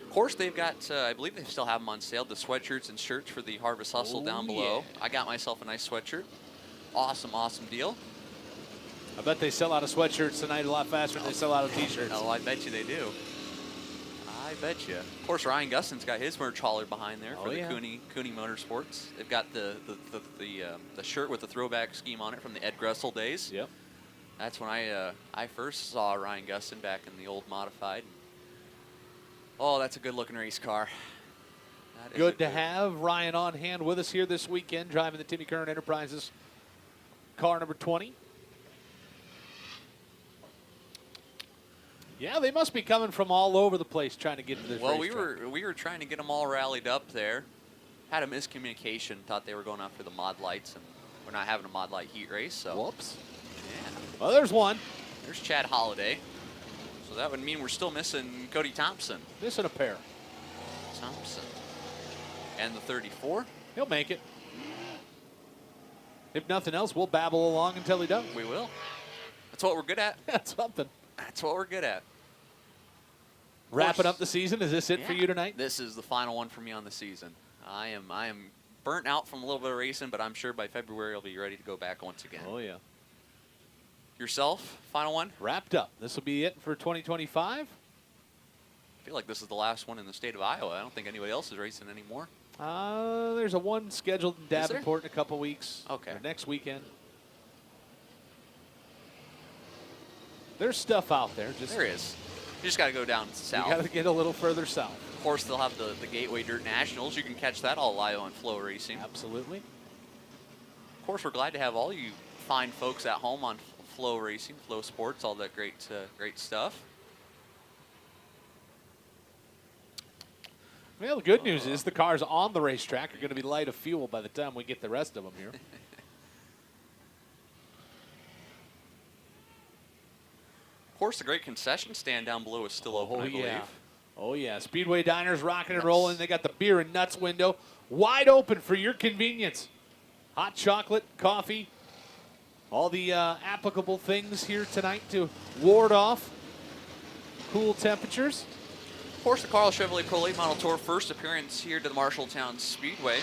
Of course, they've got, I believe they still have them on sale, the sweatshirts and shirts for the Harvest Hustle down below. Yeah. I got myself a nice sweatshirt. Awesome, awesome deal. I bet they sell out of sweatshirts tonight a lot faster than they sell out of t-shirts. Oh, I bet you they do. I bet you. Of course, Ryan Gustin's got his merch hauler behind there for the Cooney Motorsports. They've got the shirt with the throwback scheme on it from the Ed Gressel days. Yep. That's when I first saw Ryan Gustin back in the old modified. Oh, that's a good-looking race car. Good to have Ryan on hand with us here this weekend, driving the Timmy Curran Enterprises car number 20. Yeah, they must be coming from all over the place trying to get to this Well, racetrack. we were trying to get them all rallied up there. Had a miscommunication. Thought they were going after the mod lights, and we're not having a mod light heat race. So. Whoops. Yeah. Well, there's one. There's Chad Holliday. So that would mean we're still missing Cody Thompson. Missing a pair. Thompson. And the 34. He'll make it. If nothing else, we'll babble along until he does. We will. That's what we're good at. That's something. That's what we're good at. Wrapping up the season, is this it for you tonight? This is the final one for me on the season. I am burnt out from a little bit of racing, but I'm sure by February I'll be ready to go back once again. Oh, yeah. Yourself, final one? Wrapped up. This will be it for 2025. I feel like this is the last one in the state of Iowa. I don't think anybody else is racing anymore. There's a one scheduled in there? Davenport in a couple weeks. Okay. Or next weekend. There's stuff out there. There is. You just got to go down south. You got to get a little further south. Of course, they'll have the Gateway Dirt Nationals. You can catch that all live on FloRacing. Absolutely. Of course, we're glad to have all you fine folks at home on FloRacing, Flow Sports, all that great stuff. Well, the good news is the cars on the racetrack are going to be light of fuel by the time we get the rest of them here. Of course, the great concession stand down below is still open, I believe. Yeah. Oh, yeah. Speedway Diners rocking and rolling. They got the beer and nuts window wide open for your convenience. hot chocolate, coffee, all the applicable things here tonight to ward off cool temperatures. Of course, the Carl Chevrolet Pro Late Model Tour first appearance here to the Marshalltown Speedway.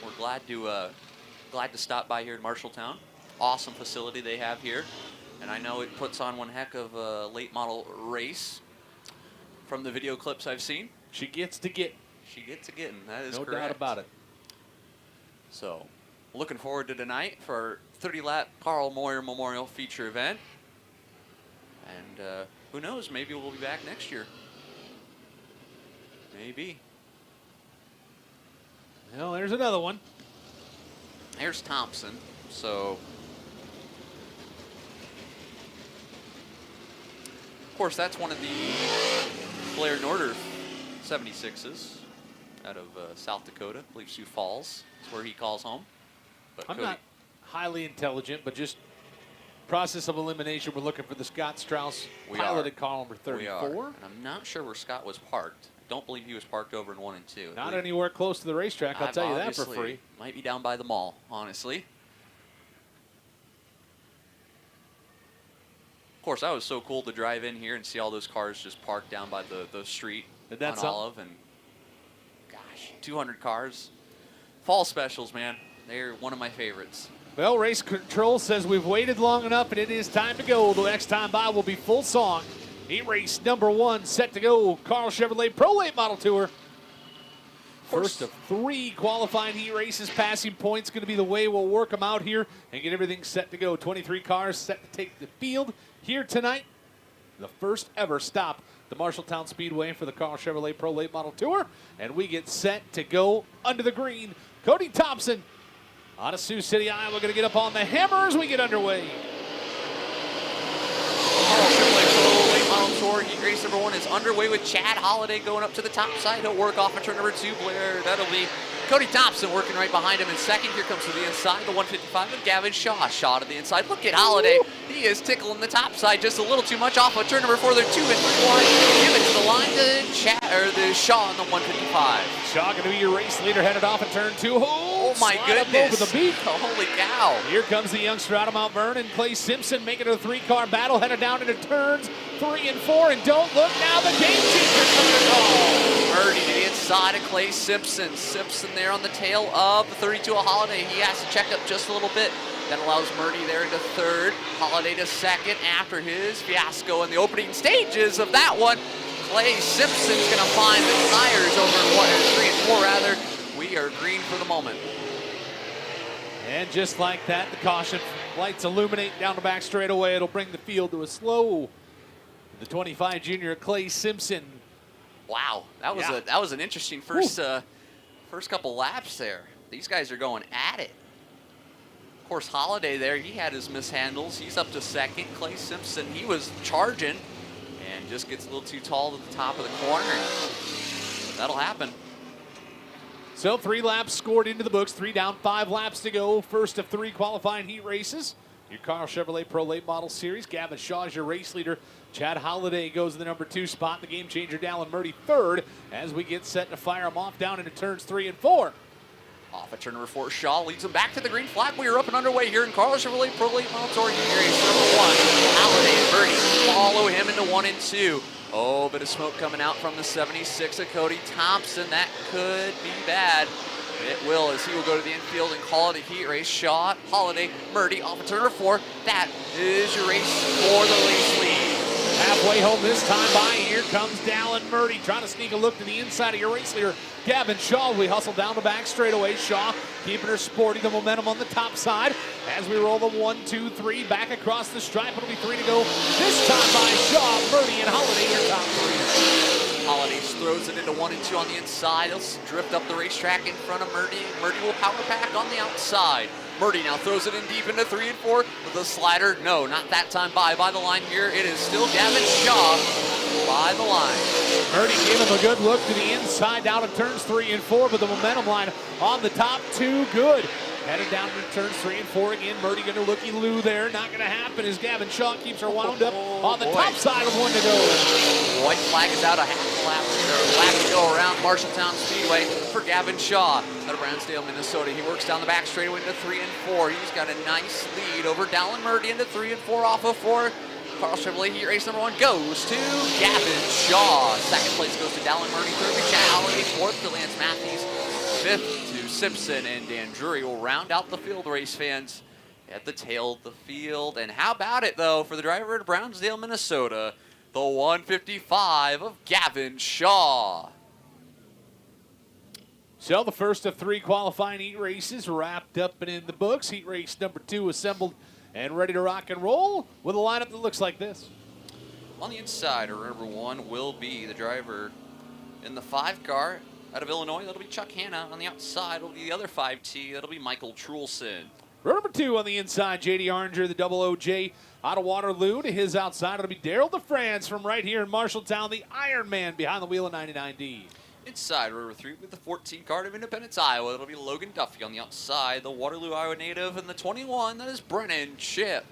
We're glad to stop by here at Marshalltown. Awesome facility they have here, and I know it puts on one heck of a late model race. From the video clips I've seen, she gets to get. She gets to getting. That is no correct. doubt about it. So, looking forward to tonight for our 30-lap Carl Moyer Memorial feature event, and who knows? Maybe we'll be back next year. Maybe. Well, there's another one. There's Thompson. So, of course, that's one of the Blair Norder 76s out of South Dakota. I believe Sioux Falls is where he calls home. But I'm Cody, not highly intelligent, but just process of elimination. We're looking for the Scott Strauss piloted car number 34. We are. And I'm not sure where Scott was parked. Don't believe he was parked over in 1 and 2. Not anywhere close to the racetrack, I'll tell you that for free. Might be down by the mall, honestly. Of course, that was so cool to drive in here and see all those cars just parked down by the street on Olive. And gosh, 200 cars. Fall specials, man. They're one of my favorites. Well, Race Control says we've waited long enough and it is time to go. The next time by will be full song. Heat race number 1 set to go. Carl Chevrolet Pro Late Model Tour. First of 3 qualifying heat races. Passing points going to be the way we'll work them out here and get everything set to go. 23 cars set to take the field here tonight. The first ever stop the Marshalltown Speedway for the Carl Chevrolet Pro Late Model Tour. And we get set to go under the green. Cody Thompson out of Sioux City, Iowa, going to get up on the hammer as we get underway. Carl Chevrolet Pro Late Model Tour heat race number 1 is underway with Chad Holliday going up to the top side. He'll work off of turn number 2, Blair. That'll be Cody Thompson working right behind him in second. Here comes to the inside, the 155 of Gavin Shaw. Shaw to the inside. Look at Holliday. He is tickling the top side just a little too much off of turn number 4. They're 2 and 3 wide. Give it to the line to Chad, or the Shaw on the 155. Shaw going to be your race leader headed off at turn 2. Oh my goodness. Over the beat. Holy cow. Here comes the youngster out of Mount Vernon, Clay Simpson, making it a 3-car battle, headed down into turns 3 and 4, and don't look now, the game changer coming to call. Murdy to the inside of Clay Simpson. Simpson there on the tail of the 32 of Holliday. He has to check up just a little bit. That allows Murdy there into third. Holliday to second after his fiasco in the opening stages of that one. Clay Simpson's going to find the tires over in 1 and 3 and 4 rather. We are green for the moment. And just like that, the caution lights illuminate down the back straightaway. It'll bring the field to a slow. The 25 junior Clay Simpson. Wow, that was an interesting first couple laps there. These guys are going at it. Of course, Holliday there, he had his mishandles. He's up to second. Clay Simpson, he was charging and just gets a little too tall to the top of the corner. That'll happen. So 3 laps scored into the books, 3 down, 5 laps to go. First of 3 qualifying heat races. Your Carl Chevrolet Pro Late Model Series. Gavin Shaw is your race leader. Chad Holliday goes to the number 2 spot. The game changer, Dallin Murdy, third as we get set to fire him off down into turns 3 and 4. Off at turn number 4, Shaw leads him back to the green flag. We are up and underway here in Carl Chevrolet Pro Late Model Tour heat race number 1. Holliday and Murdy follow him into 1 and 2. Oh, bit of smoke coming out from the 76 of Cody Thompson. That could be bad. It will, as he will go to the infield and call it a heat race. Shaw, Holliday, Murdy off of turn number 4. That is your race for the race lead. Halfway home this time by, here comes Dallin Murdy trying to sneak a look to the inside of your race leader, Gavin Shaw. We hustle down the back straightaway. Shaw keeping her sporty, the momentum on the top side. As we roll the 1, 2, 3 back across the stripe, it'll be 3 to go. This time by Shaw, Murdy, and Holliday, your top 3. Holliday throws it into 1 and 2 on the inside. He'll drift up the racetrack in front of Murdy. Murdy will power pack on the outside. Murdy now throws it in deep into 3 and 4 with a slider. No, not that time by the line here. It is still Gavin Shaw by the line. Murdy gave him a good look to the inside down to turns 3 and 4, but the momentum line on the top 2 good. Headed down to turns 3 and 4 again. Murdy going to looky-loo there. Not going to happen as Gavin Shaw keeps her wound up on the top side with 1 to go. White flag is out, a half lap to go around Marshalltown Speedway for Gavin Shaw out of Brownsdale, Minnesota. He works down the back straightaway into 3 and 4. He's got a nice lead over Dallin Murdy into 3 and 4 off of 4. Carl Chevrolet Heat Race number 1 goes to Gavin Shaw. Second place goes to Dallin Murdy. Third to Chad Holiday. Fourth to Lance Matthews. Fifth to Simpson, and Dan Drury will round out the field, race fans, at the tail of the field. And how about it, though, for the driver at Brownsdale, Minnesota, the 155 of Gavin Shaw. So the first of 3 qualifying heat races wrapped up and in the books. Heat race number 2 assembled and ready to rock and roll with a lineup that looks like this. On the inside, number 1 will be the driver in the 5 car out of Illinois. That'll be Chuck Hanna. On the outside will be the other 5T. That'll be Michael Trulson. Number 2 on the inside, J.D. Oringer, the double OJ out of Waterloo. To his outside, it'll be Daryl DeFrance from right here in Marshalltown, the Iron Man behind the wheel of 99D. Inside, number 3 with the 14 car of Independence, Iowa. It'll be Logan Duffy. On the outside, the Waterloo, Iowa native. And the 21, that is Brennan Chip.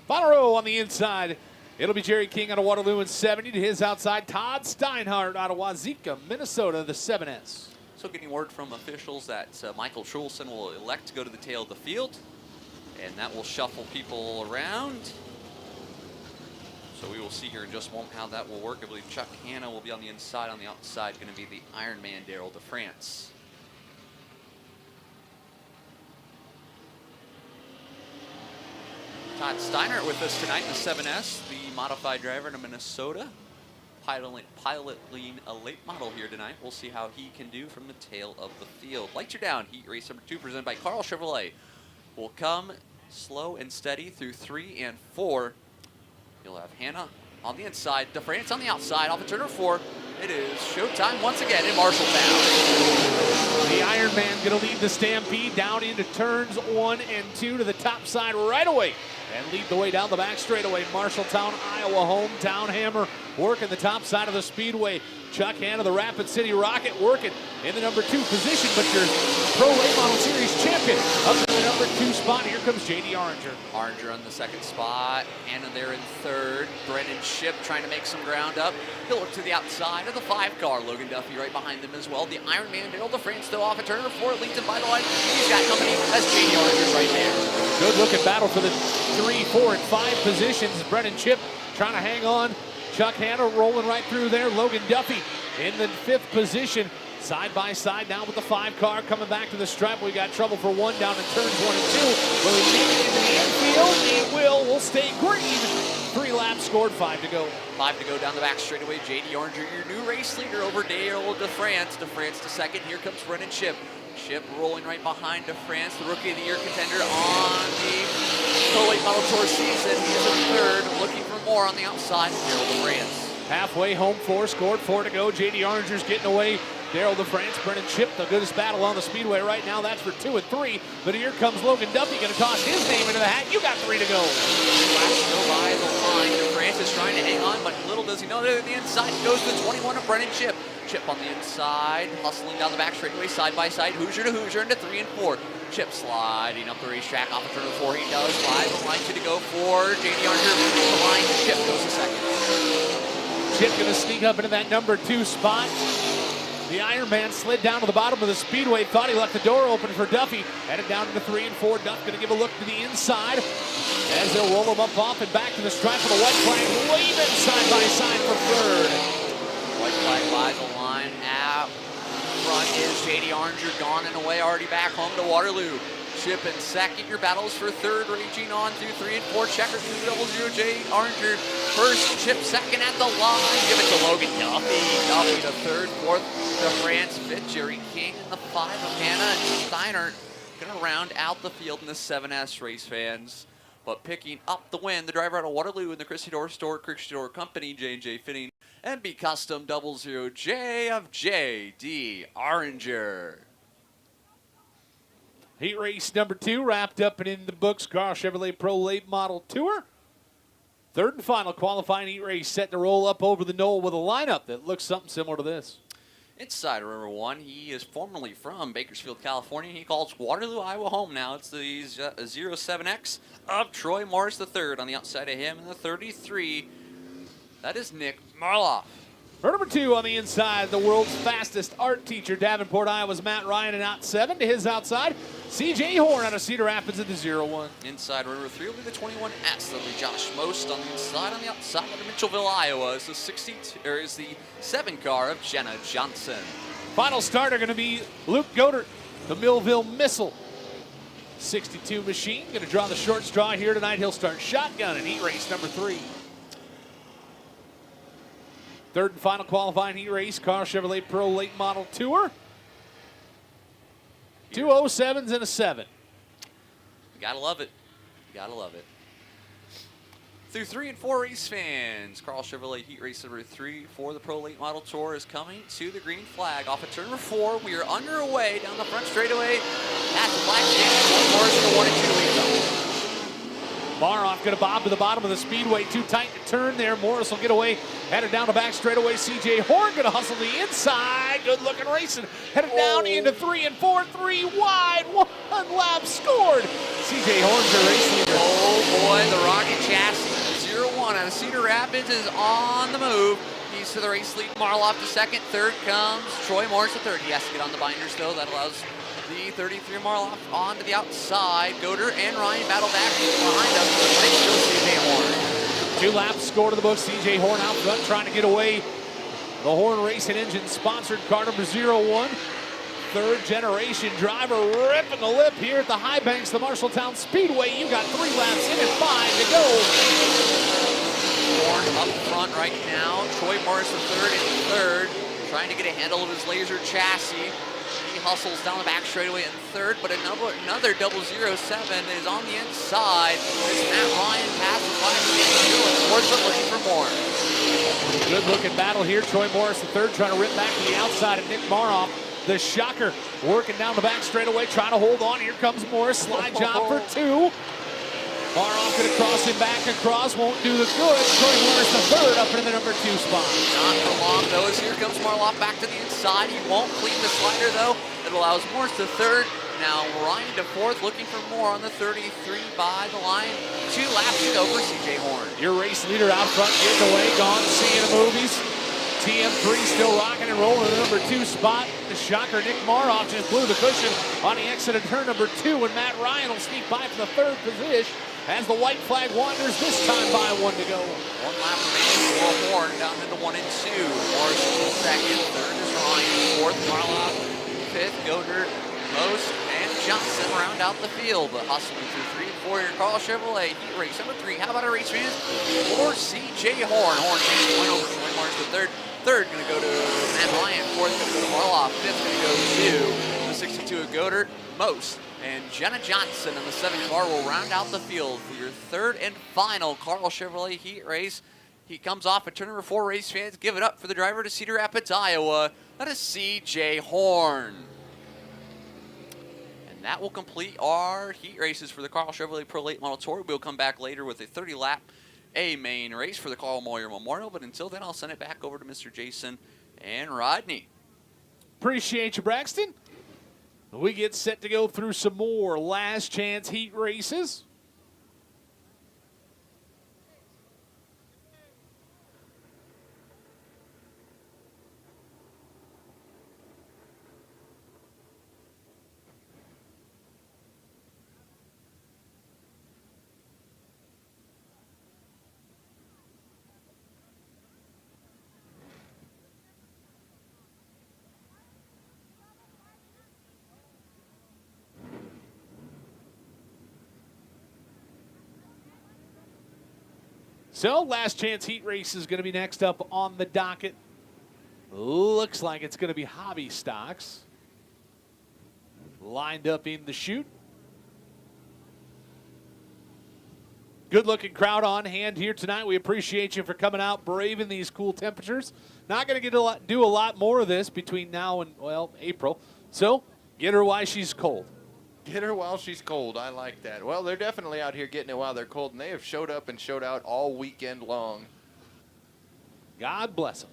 Final row on the inside, it'll be Jerry King out of Waterloo in 70. To his outside, Todd Steinhardt out of Wazeeka, Minnesota, the 7S. So getting word from officials that Michael Trulson will elect to go to the tail of the field. And that will shuffle people around. So we will see here in just a moment how that will work. I believe Chuck Hanna will be on the inside. On the outside, going to be the Iron Man, Daryl DeFrance. Todd Steiner with us tonight in the 7S, the modified driver in Minnesota. Piloting a late model here tonight. We'll see how he can do from the tail of the field. Lights are down. Heat race number 2 presented by Carl Chevrolet will come slow and steady through 3 and 4. You'll have Hanna on the inside, DeFrance on the outside, off of turn 4. It is showtime once again in Marshalltown. The Iron Man going to lead the stampede down into turns 1 and 2 to the top side right away and lead the way down the back straightaway. Marshalltown, Iowa, hometown hammer working the top side of the speedway. Chuck Hanna, the Rapid City Rocket, working in the number 2 position, but your Pro Late Model Series champion up to the number 2 spot. Here comes J.D. Oringer. Oringer on the 2nd spot, Hanna there in 3rd. Brennan Ship trying to make some ground up. He'll look to the outside of the 5 car. Logan Duffy right behind them as well. The Iron Man, Daryl DeFrance, still off at turn 4. Leads him by the line. He's got company. That's J.D. Oringer right there. Good looking battle for the 3, 4, and 5 positions. Brennan Chip trying to hang on. Chuck Hanna rolling right through there. Logan Duffy in the 5th position. Side by side now with the 5 car coming back to the stripe. We got trouble for 1 down in turns 1 and 2. Will he make it into the infield? He will. Will stay green. 3 laps scored, 5 to go. 5 to go down the back straightaway. J.D. Oringer, your new race leader over Daryl DeFrance. DeFrance to 2nd. Here comes Brennan Chip. Chip rolling right behind DeFrance, the Rookie of the Year contender on the Pro Late Model Tour season. He is in 3rd, looking for more on the outside. Daryl DeFrance. Halfway home 4, scored 4 to go. J.D. Oringer's getting away. Daryl DeFrance, Brennan Chip, the goodest battle on the speedway right now. That's for 2 and 3. But here comes Logan Duffy, going to toss his name into the hat. You got 3 to go. Flash go by the line. DeFrance is trying to hang on, but little does he know that the inside goes to the 21 of Brennan Chip. Chip on the inside, hustling down the back straightaway, side by side, Hoosier to Hoosier into 3 and 4. Chip sliding up the racetrack off of turn 4. He does 5. The line 2 to go for J.D. Oringer. The line, Chip goes to 2nd. Chip going to sneak up into that number 2 spot. The Iron Man slid down to the bottom of the speedway. Thought he left the door open for Duffy. Headed down to 3 and 4. Duff going to give a look to the inside as they'll roll him up off and back to the stripe for the white flag. Waving side by side for 3rd. White flag by the line. Out front is J.D. Oringer, gone and away, already back home to Waterloo. Chip in 2nd. Your battles for 3rd, raging on through 3 and 4. Checker 200. J. Oringer 1st. Chip 2nd at the line. Give it to Logan Duffy. Duffy to 3rd, 4th. DeFrance, 5th. Jerry King in the 5 of Hanna and Steiner. Going to round out the field in the 7S, race fans. But picking up the win, the driver out of Waterloo in the Chrissy Door Store, Chrissy Door Company, J&J Fitting, and B Custom 00J of J.D. Oringer. Heat race number 2 wrapped up and in the books. Carl Chevrolet Pro Late Model Tour. 3rd and final qualifying heat race set to roll up over the knoll with a lineup that looks something similar to this. Inside number 1, he is formerly from Bakersfield, California. He calls Waterloo, Iowa home now. It's the 07X of Troy Morris III on the outside of him in the 33. That is Nick Marloff. For number 2 on the inside, the world's fastest art teacher, Davenport, Iowa's Matt Ryan, and out 7 to his outside, C.J. Horn out of Cedar Rapids at the 0-1. Inside number 3 will be the 21S. That'll be Josh Most on the inside. On the outside of Mitchellville, Iowa is the 7 car of Jenna Johnson. Final starter going to be Luke Godert, the Millville Missile. 62 machine, going to draw the short straw here tonight. He'll start shotgun in heat race number 3. Third and final qualifying heat race, Carl Chevrolet Pro Late Model Tour. 2 07s and a 7. You gotta love it. You gotta love it. Through 3 and 4 race fans, Carl Chevrolet Heat Race number 3 for the Pro Late Model Tour is coming to the green flag. Off of turn number 4, we are underway down the front straightaway. That's the flag change. Morris in the 1 and 2 lead zone. Maroff going to bob to the bottom of the speedway. Too tight to turn there. Morris will get away. Headed down the back straightaway. C.J. Horn going to hustle the inside. Good looking racing. Headed down into 3 and 4. 3 wide. 1 lap scored. C.J. Horn's the race leader. Oh boy, the Rocket Chassis 0-1 out of Cedar Rapids is on the move. He's to the race lead. Marloff to second. Third comes Troy Morris to third. He has to get on the binders though. That allows the 33 Marloff on to the outside. Goder and Ryan battle back behind us, but it's still C.J. Horn. 2 laps score to the book. C.J. Horn out front trying to get away. The Horn Racing Engine sponsored car number 01. Third generation driver ripping the lip here at the high banks, the Marshalltown Speedway. You got 3 laps in and 5 to go. Horn up front right now. Troy Morris the third, trying to get a handle of his laser chassis. He hustles down the back straightaway in third, but another 007 is on the inside. It's Matt Ryan passes by and fourth, but looking for more. Good looking battle here. Troy Morris the third trying to rip back to the outside of Nick Maroff. The shocker working down the back straightaway, trying to hold on. Here comes Morris, slide job for 2. Maroff going to cross him back across, won't do the good. Troy Morris the third up into the number 2 spot. Not for long though, as here comes Marloff back to the inside. He won't clean the slider though. It allows Morris to third. Now Ryan to fourth, looking for more on the 33 by the line. 2 laps to go for C.J. Horn. Your race leader out front, getting away, gone, seeing the movies. TM3 still rocking and rolling in the number 2 spot. The shocker, Nick Maroff, just blew the cushion on the exit of turn number 2, and Matt Ryan will sneak by for the 3rd position as the white flag wanders, this time by 1 to go. 1 lap remaining for Horn, down into 1 and 2. Morris is second, third is Ryan, fourth Marloff, fifth Goder, Most, and Johnson round out the field. But hustling through 3 and 4 here, Carl Chevrolet, heat race number 3. How about a race fans for C.J. Horn? Horn takes the win over Troy Morris the third. Third going to go to Matt Ryan. Fourth going to go to Marloff. Fifth going to go to the 62 of Goder, Most, and Jenna Johnson in the 7 car will round out the field for your 3rd and final Carl Chevrolet heat race. He comes off at turn number 4. Race fans, give it up for the driver to Cedar Rapids, Iowa. That is C.J. Horn. And that will complete our heat races for the Carl Chevrolet Pro Late Model Tour. We'll come back later with a 30-lap main race for the Carl Moyer Memorial. But until then, I'll send it back over to Mr. Jason and Rodney. Appreciate you, Braxton. We get set to go through some more last chance heat races. So, last chance heat race is going to be next up on the docket. Looks like it's going to be hobby stocks. Lined up in the chute. Good looking crowd on hand here tonight. We appreciate you for coming out, braving these cool temperatures. Not going to do a lot more of this between now and, well, April. So, get her while she's cold. Get her while she's cold. I like that. Well, they're definitely out here getting it while they're cold, and they have showed up and showed out all weekend long. God bless them.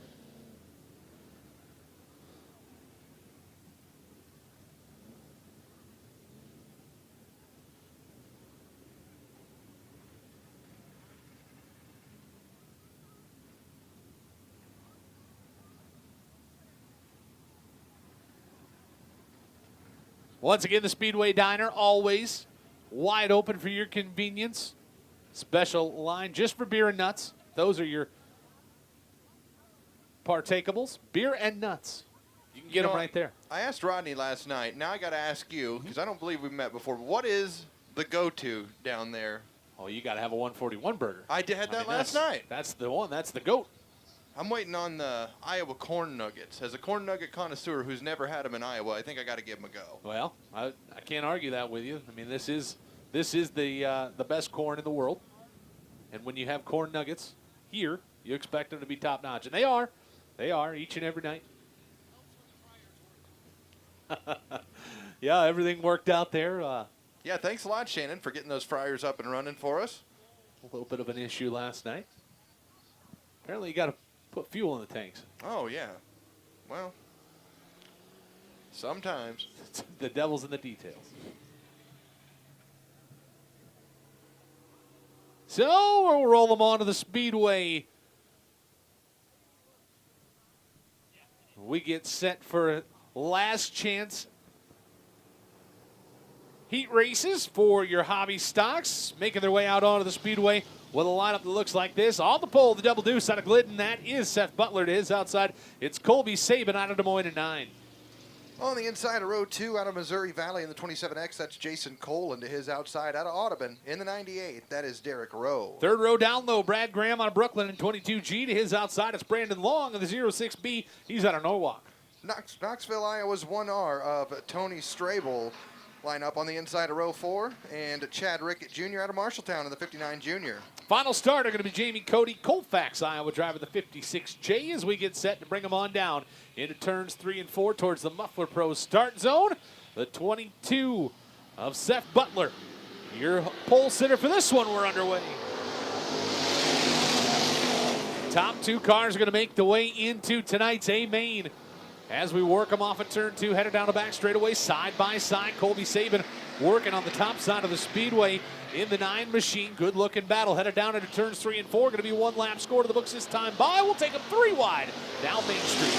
Once again, the Speedway Diner, always wide open for your convenience. Special line just for beer and nuts. Those are your partakeables, beer and nuts. You can get them right there. I asked Rodney last night. Now I got to ask you, because I don't believe we've met before. What is the go-to down there? Oh, you got to have a 141 burger. I had that last night. That's the one. That's the goat. I'm waiting on the Iowa corn nuggets. As a corn nugget connoisseur who's never had them in Iowa, I think I got to give them a go. Well, I can't argue that with you. I mean, this is the best corn in the world. And when you have corn nuggets here, you expect them to be top notch, and they are. They are each and every night. Yeah, everything worked out there. Yeah, thanks a lot, Shannon, for getting those fryers up and running for us. A little bit of an issue last night. Apparently, you got to put fuel in the tanks. Oh, yeah. Well, sometimes. The devil's in the details. So we'll roll them onto the Speedway. We get set for last chance heat races for your hobby stocks, making their way out onto the Speedway with a lineup that looks like this. On the pole, the double deuce out of Glidden. That is Seth Butler to his outside. It's Colby Sabin out of Des Moines at 9. On the inside of row 2 out of Missouri Valley in the 27X, that's Jason Cole, and to his outside out of Audubon in the 98, that is Derek Rowe. Third row down low, Brad Graham out of Brooklyn in 22G. To his outside, it's Brandon Long in the 06B. He's out of Norwalk. Knoxville, Iowa's 1R of Tony Strabel line up on the inside of row 4, and Chad Rickett Jr. out of Marshalltown in the 59 Junior. Final starter going to be Jamie Cody, Colfax, Iowa, driving the 56J as we get set to bring them on down into turns 3 and 4 towards the Muffler Pro start zone. The 22 of Seth Butler. Your pole sitter for this one, we're underway. Top 2 cars are going to make the way into tonight's A main. As we work them off at turn 2, headed down the back straightaway, side by side. Colby Sabin working on the top side of the Speedway in the 9 machine. Good looking battle. Headed down into turns 3 and 4. Going to be 1 lap score to the books this time by. We'll take them 3 wide down Main Street.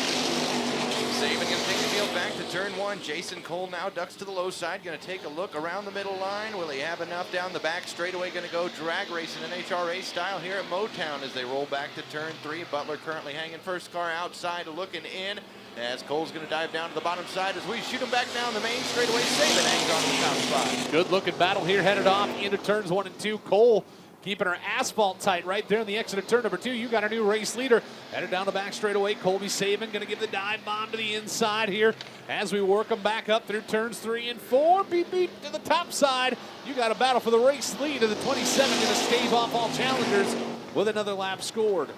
Sabin going to take the field back to turn 1. Jason Cole now ducks to the low side. Going to take a look around the middle line. Will he have enough down the back straightaway? Going to go drag racing in NHRA style here at Motown as they roll back to turn 3. Butler currently hanging first car outside, looking in. As Cole's going to dive down to the bottom side as we shoot him back down the main straightaway. Sabin hangs on to the top spot. Good looking battle here, headed off into turns 1 and 2. Cole keeping her asphalt tight right there in the exit of turn number 2. You got a new race leader. Headed down the back straightaway. Colby Sabin going to give the dive bomb to the inside here as we work them back up through turns 3 and 4. Beep, beep to the top side. You got a battle for the race lead of the 27 going to stave off all challengers with another lap scored.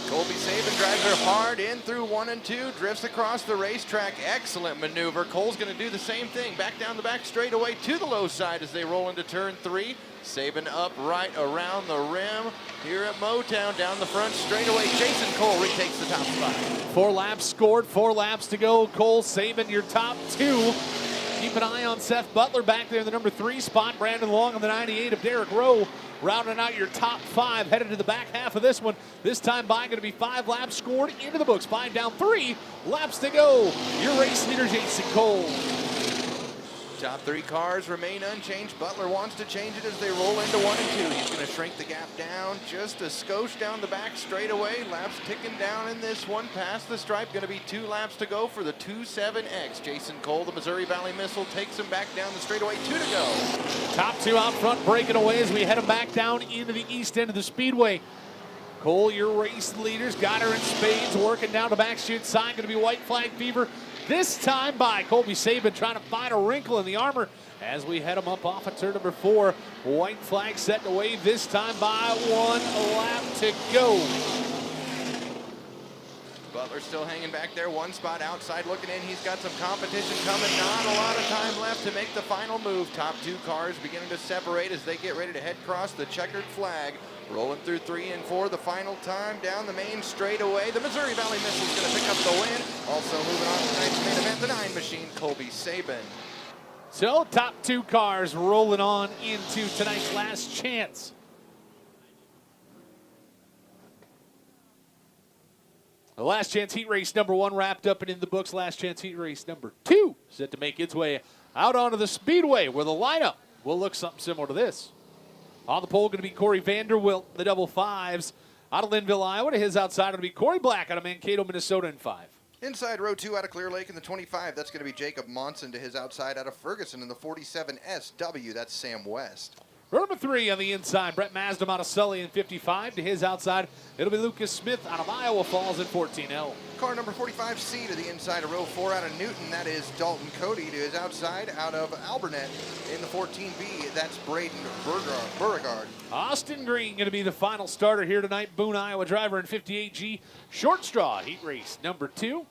Colby Sabin drives her hard in through 1 and 2, drifts across the racetrack. Excellent maneuver. Cole's going to do the same thing. Back down the back straightaway to the low side as they roll into turn 3. Sabin up right around the rim here at Motown. Down the front straightaway, Jason Cole retakes the top spot. 4 laps scored, 4 laps to go. Cole Sabin, your top 2. Keep an eye on Seth Butler back there in the number 3 spot. Brandon Long on the 98 of Derek Rowe. Rounding out your top 5, headed to the back half of this one. This time by going to be 5 laps scored into the books. 5 down, 3 laps to go. Your race leader, Jason Cole. Top 3 cars remain unchanged. Butler wants to change it as they roll into 1 and 2. He's going to shrink the gap down just a skosh down the back straightaway. Laps ticking down in this one. Past the stripe. Going to be 2 laps to go for the 27X. Jason Cole, the Missouri Valley Missile, takes him back down the straightaway. 2 to go. Top 2 out front, breaking away as we head them back down into the east end of the Speedway. Cole, your race leaders, got her in spades, working down the back chute side. Going to be white flag fever. This time by Colby Sabin trying to find a wrinkle in the armor as we head them up off of turn number 4. White flag set to wave this time by 1 lap to go. Butler still hanging back there, 1 spot outside looking in. He's got some competition coming. Not a lot of time left to make the final move. Top 2 cars beginning to separate as they get ready to head across the checkered flag. Rolling through 3 and 4, the final time down the main straightaway. The Missouri Valley Missile's going to pick up the win. Also moving on to tonight's main event, the 9 machine, Colby Sabin. So top 2 cars rolling on into tonight's last chance The last chance heat race number 1 wrapped up and in the books. Last chance heat race number 2 set to make its way out onto the Speedway, where the lineup will look something similar to this. On the pole going to be Corey Vanderwilt, the double fives, out of Linville, Iowa. To his outside, it'll be Corey Black out of Mankato, Minnesota in 5. Inside row 2 out of Clear Lake in the 25, that's going to be Jacob Monson. To his outside out of Ferguson in the 47 SW, that's Sam West. Row number 3 on the inside, Brett Masdam out of Sully in 55. To his outside, it'll be Lucas Smith out of Iowa Falls in 14L. Car number 45C to the inside of row 4 out of Newton, that is Dalton Cody. To his outside out of Albernet in the 14B, that's Braden Beauregard. Austin Green going to be the final starter here tonight. Boone, Iowa driver in 58G short straw heat race number 2.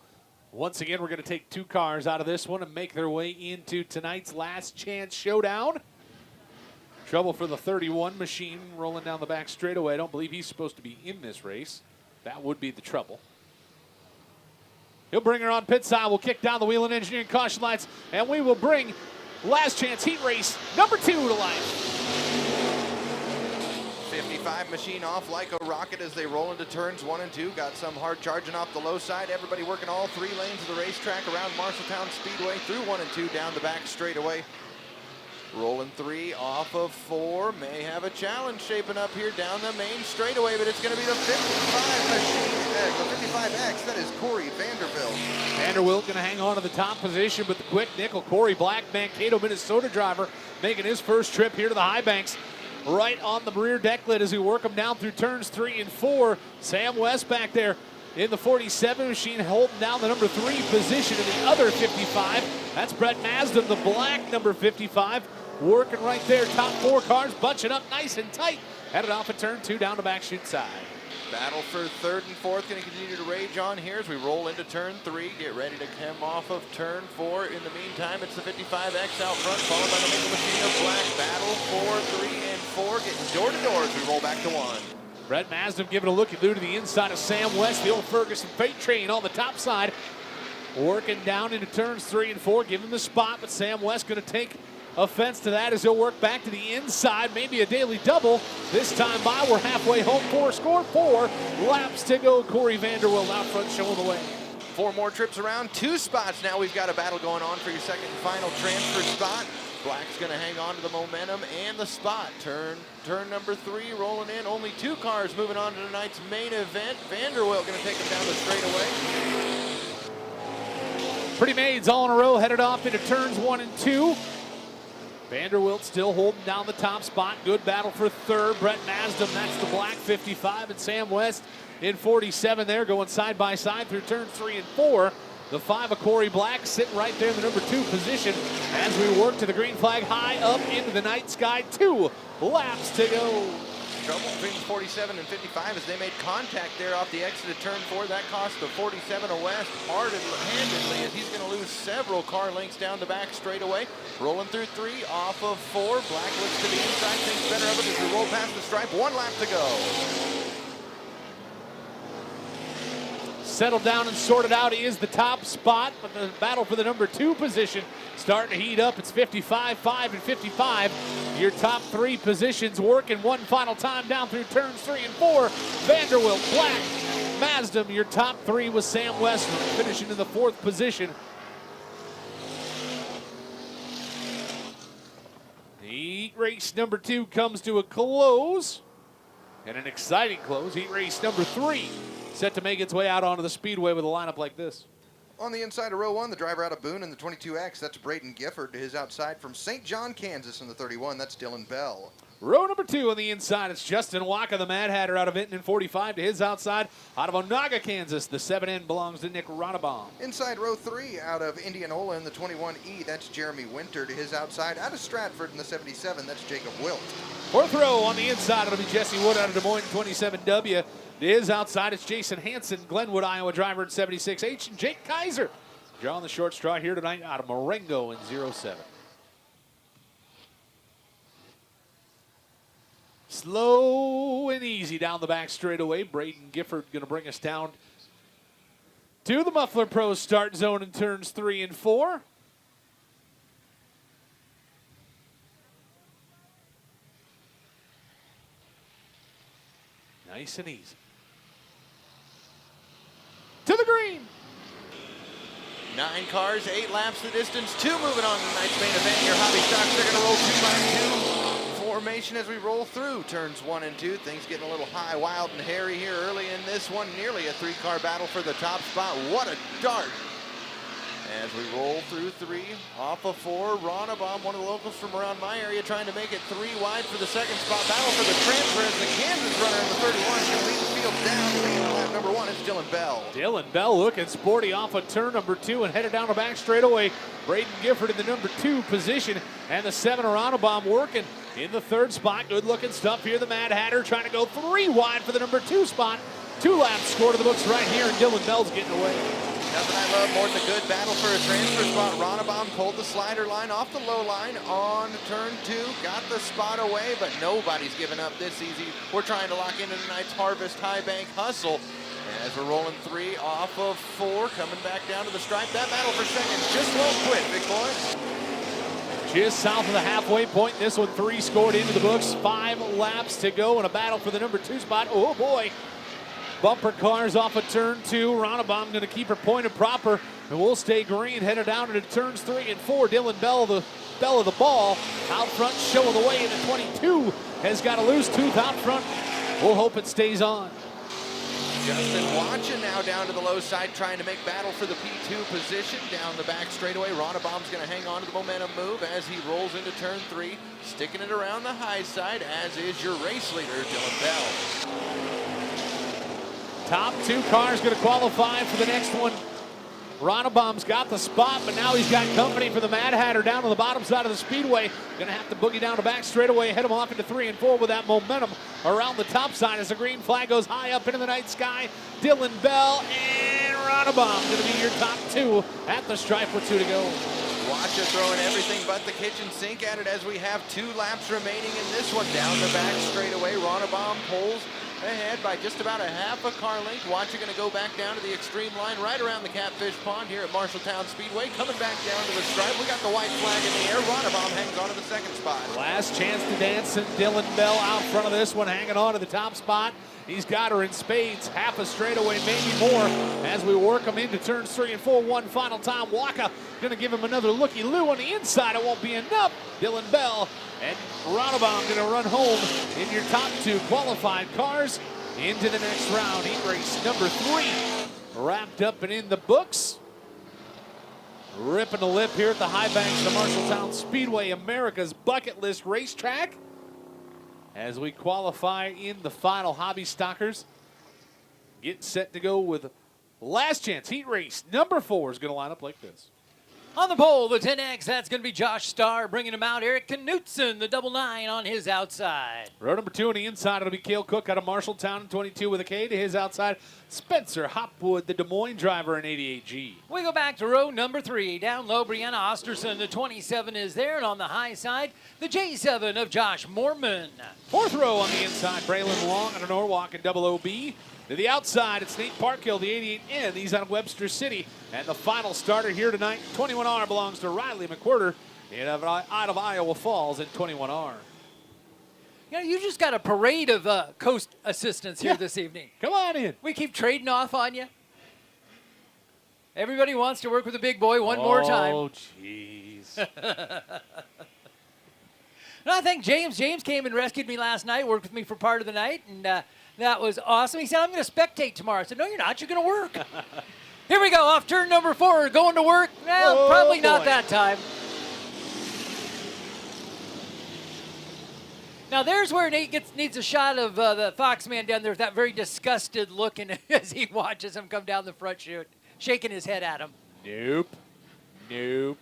Once again, we're going to take 2 cars out of this one and make their way into tonight's last chance showdown. Trouble for the 31 machine rolling down the back straightaway. I don't believe he's supposed to be in this race. That would be the trouble. He'll bring her on pit side. We'll kick down the wheel and engineering caution lights, and we will bring last chance heat race number 2 to life. 55 machine off like a rocket as they roll into turns 1 and 2. Got some hard charging off the low side. Everybody working all 3 lanes of the racetrack around Marshalltown Speedway through 1 and 2 down the back straightaway. Rolling 3 off of 4. May have a challenge shaping up here down the main straightaway, but it's going to be the 55 machine, the 55X. That is Corey Vanderbilt. Vanderbilt going to hang on to the top position, but the quick nickel, Corey Black, Mankato, Minnesota driver, making his first trip here to the high banks. Right on the rear deck lid as we work them down through turns 3 and 4. Sam West back there in the 47 machine, holding down the number 3 position in the other 55. That's Brett Masdam, the black number 55. Working right there, top 4 cars, bunching up nice and tight. Headed off at turn 2 down the back chute side. Battle for 3rd and 4th going to continue to rage on here as we roll into turn 3. Get ready to come off of turn 4. In the meantime, it's the 55X out front, followed by the nickel machine of black. Battle for 3 and 4, getting door to door as we roll back to 1. Brett Masdam giving a looky-loo to the inside of Sam West, the old Ferguson freight train on the top side. Working down into turns 3 and 4, giving him the spot, but Sam West going to take offense to that as he'll work back to the inside, maybe a daily double. This time by, we're halfway home. 4 laps to go. Corey Vanderwilt out front showing the way. 4 more trips around, 2 spots. Now we've got a battle going on for your second and final transfer spot. Black's going to hang on to the momentum and the spot. Turn number 3 rolling in. Only 2 cars moving on to tonight's main event. Vanderwilt going to take him down the straightaway. Pretty maids all in a row headed off into turns 1 and 2. Vanderwilt still holding down the top spot. Good battle for 3rd. Brett Masdam, that's the black 55, and Sam West in 47 there, going side by side through turns 3 and 4. The 5 of Corey Black sitting right there in the number 2 position as we work to the green flag high up into the night sky. 2 laps to go. Trouble between 47 and 55 as they made contact there off the exit of turn 4. That cost the 47 of West handedly as he's going to lose several car lengths down the back straightaway. Rolling through 3 off of 4. Black looks to the inside, thinks better of it as we roll past the stripe. 1 lap to go. Settled down and sorted out is the top spot, but the battle for the number 2 position starting to heat up. It's 55, 5, and 55. Your top 3 positions working one final time down through turns 3 and 4. Vanderwilt, Black, Masdam, your top 3 with Sam West finishing in the 4th position. Heat race number 2 comes to a close, and an exciting close. Heat race number 3 set to make its way out onto the Speedway with a lineup like this. On the inside of row 1, the driver out of Boone in the 22X, that's Braden Gifford. To his outside from St. John, Kansas in the 31, that's Dylan Bell. Row number 2 on the inside, it's Justin Waka, the Mad Hatter out of Vinton in 45. To his outside, out of Onaga, Kansas, the 7N belongs to Nick Ronabaum. Inside row 3, out of Indianola in the 21E, that's Jeremy Winter. To his outside, out of Stratford in the 77, that's Jacob Wilt. 4th row on the inside, it'll be Jesse Wood out of Des Moines 27W. To his outside, it's Jason Hansen, Glenwood, Iowa driver in 76H, and Jake Kaiser drawing the short straw here tonight out of Marengo in 07. Slow and easy down the back straightaway. Braden Gifford going to bring us down to the Muffler Pro start zone in turns 3 and 4. Nice and easy. 9 cars, 8 laps the distance, 2 moving on to tonight's main event. Your hobby stocks are gonna roll 2 by 2 formation as we roll through turns 1 and 2. Things getting a little high, wild, and hairy here early in this one. Nearly a 3-car battle for the top spot. What a dart! As we roll through 3, off of 4, Ronabom, one of the locals from around my area, trying to make it 3 wide for the second spot. Battle for the transfer as the Kansas runner in the 31 can lead the field down. Taking on lap number 1, it's Dylan Bell. Dylan Bell looking sporty off of turn number 2 and headed down the back straightaway. Braden Gifford in the number 2 position, and the 7 Ronabom working in the 3rd spot. Good looking stuff here. The Mad Hatter trying to go 3 wide for the number 2 spot. 2 laps score to the books right here, and Dylan Bell's getting away. Nothing I love more than a good battle for a transfer spot. Ronabom pulled the slider line off the low line on turn 2, got the spot away, but nobody's giving up this easy. We're trying to lock into tonight's Harvest High Bank Hustle. As we're rolling 3 off of 4, coming back down to the stripe. That battle for second just won't quit, big boy. Just south of the halfway point. This one 3 scored into the books. 5 laps to go in a battle for the number 2 spot. Oh boy. Bumper cars off of turn 2. Ronabom going to keep her pointed proper, and we'll stay green. Headed down into turns 3 and 4. Dylan Bell, the bell of the ball, out front, showing the way. And the 22 has got a loose tooth out front. We'll hope it stays on. Justin watching now down to the low side, trying to make battle for the P2 position. Down the back straightaway, Ronabom's going to hang on to the momentum move as he rolls into turn 3, sticking it around the high side, as is your race leader, Dylan Bell. Top 2 cars going to qualify for the next one. Ronabom's got the spot, but now he's got company for the Mad Hatter down on the bottom side of the Speedway. Going to have to boogie down the back straightaway, head him off into 3 and 4 with that momentum around the top side as the green flag goes high up into the night sky. Dylan Bell and Ronabom going to be your top 2 at the stripe with 2 to go. Watch it throwing everything but the kitchen sink at it as we have 2 laps remaining in this one. Down the back straightaway, Ronabom pulls ahead by just about a half a car length. Watch it going to go back down to the extreme line right around the Catfish Pond here at Marshalltown Speedway. Coming back down to the stripe. We got the white flag in the air. Ronabom hangs on to the 2nd spot. Last chance to dance, and Dylan Bell out front of this one, hanging on to the top spot. He's got her in spades, half a straightaway, maybe more, as we work him into turns 3 and 4 one final time. Waka going to give him another looky-loo on the inside. It won't be enough. Dylan Bell and Ronabom going to run home in your top 2 qualified cars into the next round. Heat race number 3 wrapped up and in the books. Ripping the lip here at the high banks of Marshalltown Speedway, America's bucket list racetrack. As we qualify in the final, hobby stockers getting set to go with last chance. Heat race number 4 is going to line up like this. On the pole, the 10X, that's going to be Josh Starr bringing him out. Eric Knutson, the 99 on his outside. Row number 2 on the inside, it'll be Cale Cook out of Marshalltown, 22 with a K to his outside. Spencer Hopwood, the Des Moines driver, in 88G. We go back to row number 3. Down low, Brianna Osterson, the 27 is there. And on the high side, the J7 of Josh Mormon. 4th row on the inside, Braylon Long out of Norwalk and Double OB. To the outside, it's Nate Parkhill, the 88N. He's out of Webster City. And the final starter here tonight, 21R, belongs to Riley McWhirter out of Iowa Falls in 21R. You know, you just got a parade of coast assistants here this evening. Come on in. We keep trading off on you. Everybody wants to work with the big boy one more time. Oh, jeez. And I think James came and rescued me last night, worked with me for part of the night, and that was awesome. He said, I'm going to spectate tomorrow. I said, no, you're not. You're going to work. Here we go, off turn number 4, going to work. Well, probably not that time. Now, there's where Nate needs a shot of the Foxman down there with that very disgusted look as he watches him come down the front chute, shaking his head at him. Nope. Nope.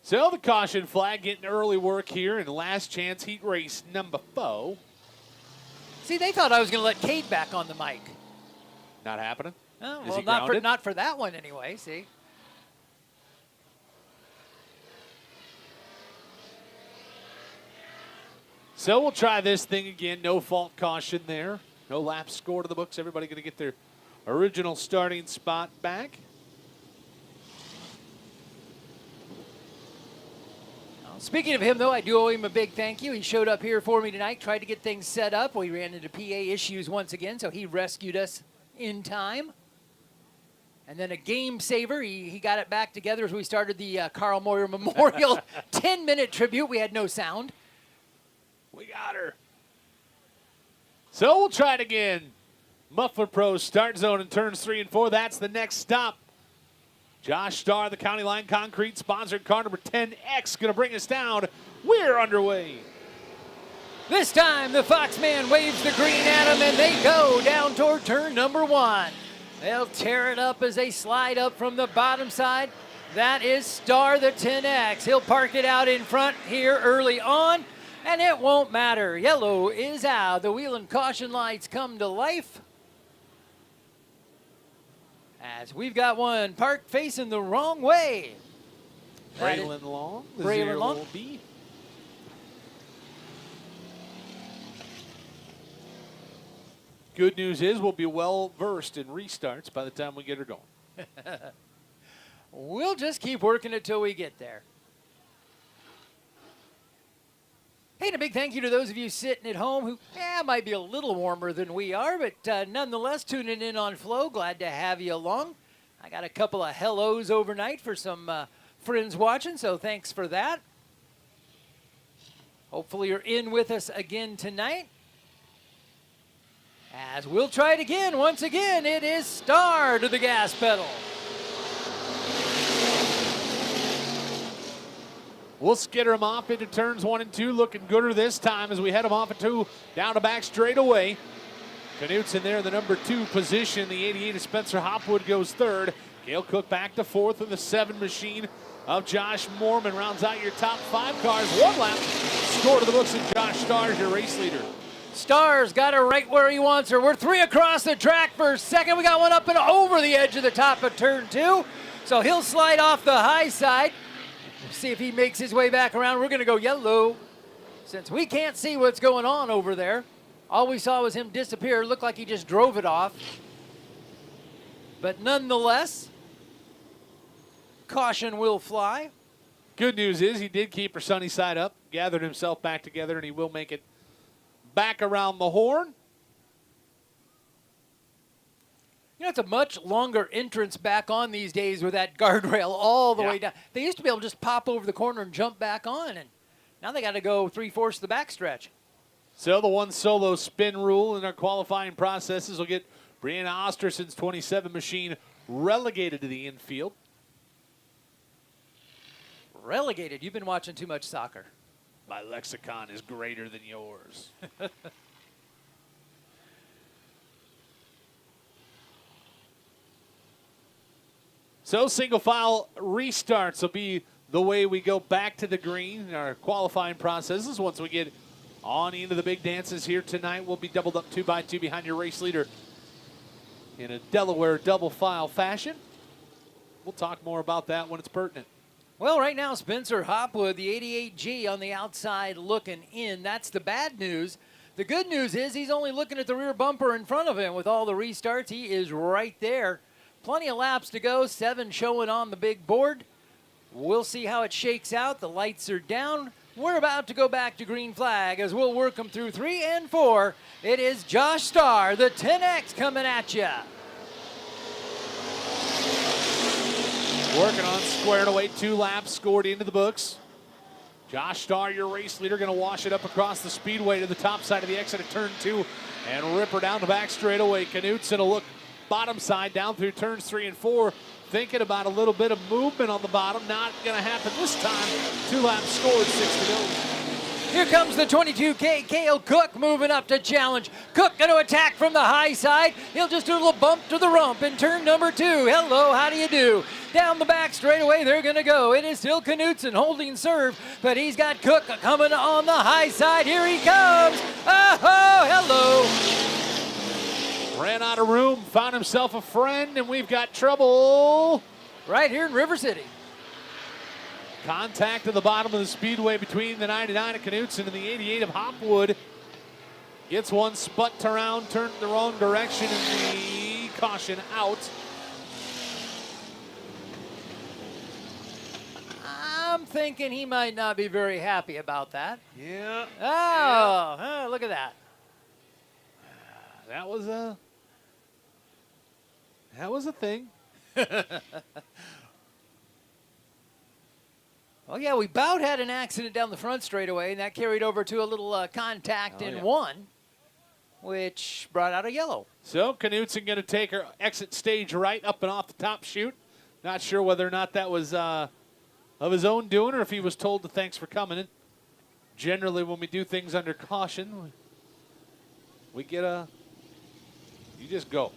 So the caution flag getting early work here in last chance heat race number 4. See, they thought I was going to let Cade back on the mic. Not happening? Oh, Is he well, grounded? not for that one anyway, see. So we'll try this thing again. No fault caution there. No laps score to the books. Everybody going to get their original starting spot back. Speaking of him, though, I do owe him a big thank you. He showed up here for me tonight, tried to get things set up. We ran into PA issues once again, so he rescued us in time. And then a game saver. He got it back together as we started the Carl Moyer Memorial 10-minute tribute. We had no sound. We got her. So we'll try it again. Muffler Pros start zone in turns 3 and 4. That's the next stop. Josh Starr, the County Line Concrete sponsored car number 10X, going to bring us down. We're underway. This time the Foxman waves the green at him, and they go down toward turn number 1. They'll tear it up as they slide up from the bottom side. That is Starr, the 10X. He'll park it out in front here early on, and it won't matter. Yellow is out. The wheel and caution lights come to life, as we've got one parked facing the wrong way. Braylon Long. Braylon Long. Will be. Good news is we'll be well versed in restarts by the time we get her going. We'll just keep working it till we get there. Hey, and a big thank you to those of you sitting at home who might be a little warmer than we are, but nonetheless tuning in on Flow. Glad to have you along. I got a couple of hellos overnight for some friends watching, so thanks for that. Hopefully you're in with us again tonight. As we'll try it again. Once again, it is Starr to the gas pedal. We'll skitter him off into turns 1 and 2, looking gooder this time as we head him off at 2, down to back straightaway. Knutson there in the number 2 position. The 88 of Spencer Hopwood goes 3rd. Cale Cook back to 4th, and the 7 machine of Josh Mormon rounds out your top 5 cars. 1 lap, score to the books, and Josh Starr is your race leader. Starr's got her right where he wants her. We're 3 across the track for second. We got one up and over the edge of the top of turn 2. So he'll slide off the high side. See if he makes his way back around. We're going to go yellow. Since we can't see what's going on over there, all we saw was him disappear. Looked like he just drove it off. But nonetheless, caution will fly. Good news is he did keep her sunny side up, gathered himself back together, and he will make it back around the horn. You know, it's a much longer entrance back on these days with that guardrail all the way down. They used to be able to just pop over the corner and jump back on, and now they got to go 3/4 of the backstretch. So the 1 solo spin rule in our qualifying processes will get Brianna Osterson's 27 machine relegated to the infield. Relegated? You've been watching too much soccer. My lexicon is greater than yours. So single file restarts will be the way we go back to the green in our qualifying processes. Once we get on into the big dances here tonight, we'll be doubled up 2 by 2 behind your race leader in a Delaware double file fashion. We'll talk more about that when it's pertinent. Well, right now, Spencer Hopwood, the 88G on the outside looking in. That's the bad news. The good news is he's only looking at the rear bumper in front of him. With all the restarts, he is right there. Plenty of laps to go, 7 showing on the big board. We'll see how it shakes out. The lights are down. We're about to go back to green flag as we'll work them through 3 and 4. It is Josh Starr, the 10X, coming at you. Working on squaring away 2 laps, scored into the books. Josh Starr, your race leader, going to wash it up across the speedway to the top side of the exit at turn 2 and rip her down the back straightaway. Knutson will look bottom side down through turns 3 and 4. Thinking about a little bit of movement on the bottom. Not going to happen this time. 2 laps scored, 6 to go. Here comes the 22K, Cale Cook moving up to challenge. Cook going to attack from the high side. He'll just do a little bump to the rump in turn number 2. Hello, how do you do? Down the back straightaway, they're going to go. It is still Knutson holding serve, but he's got Cook coming on the high side. Here he comes. Oh, hello. Ran out of room, found himself a friend, and we've got trouble right here in River City. Contact at the bottom of the speedway between the 99 of Knutson and the 88 of Hopwood. Gets one sput around, turned the wrong direction, and the caution out. I'm thinking he might not be very happy about that. Yeah. Oh, look at that. That was a thing. Oh, yeah, we about had an accident down the front straightaway, and that carried over to a little contact in one, which brought out a yellow. So Knutson going to take her exit stage right up and off the top chute. Not sure whether or not that was of his own doing or if he was told to thanks for coming in. Generally, when we do things under caution, we get you just go.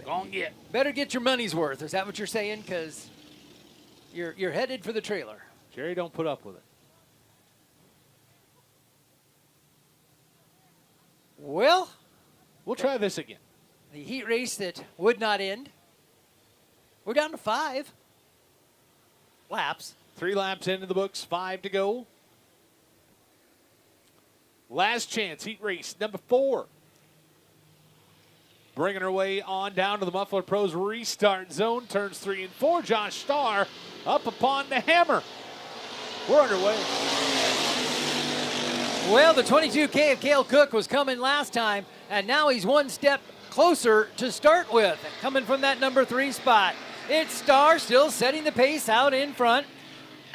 Go on get. Better get your money's worth. Is that what you're saying? Because you're headed for the trailer. Jerry, don't put up with it. Well, we'll try this again. The heat race that would not end. We're down to 5 laps. 3 laps into the books, 5 to go. Last chance, heat race number 4. Bringing her way on down to the Muffler Pros restart zone. Turns 3 and 4. Josh Starr up upon the hammer. We're underway. Well, the 22K of Cale Cook was coming last time, and now he's one step closer to start with, coming from that number 3 spot. It's Starr still setting the pace out in front.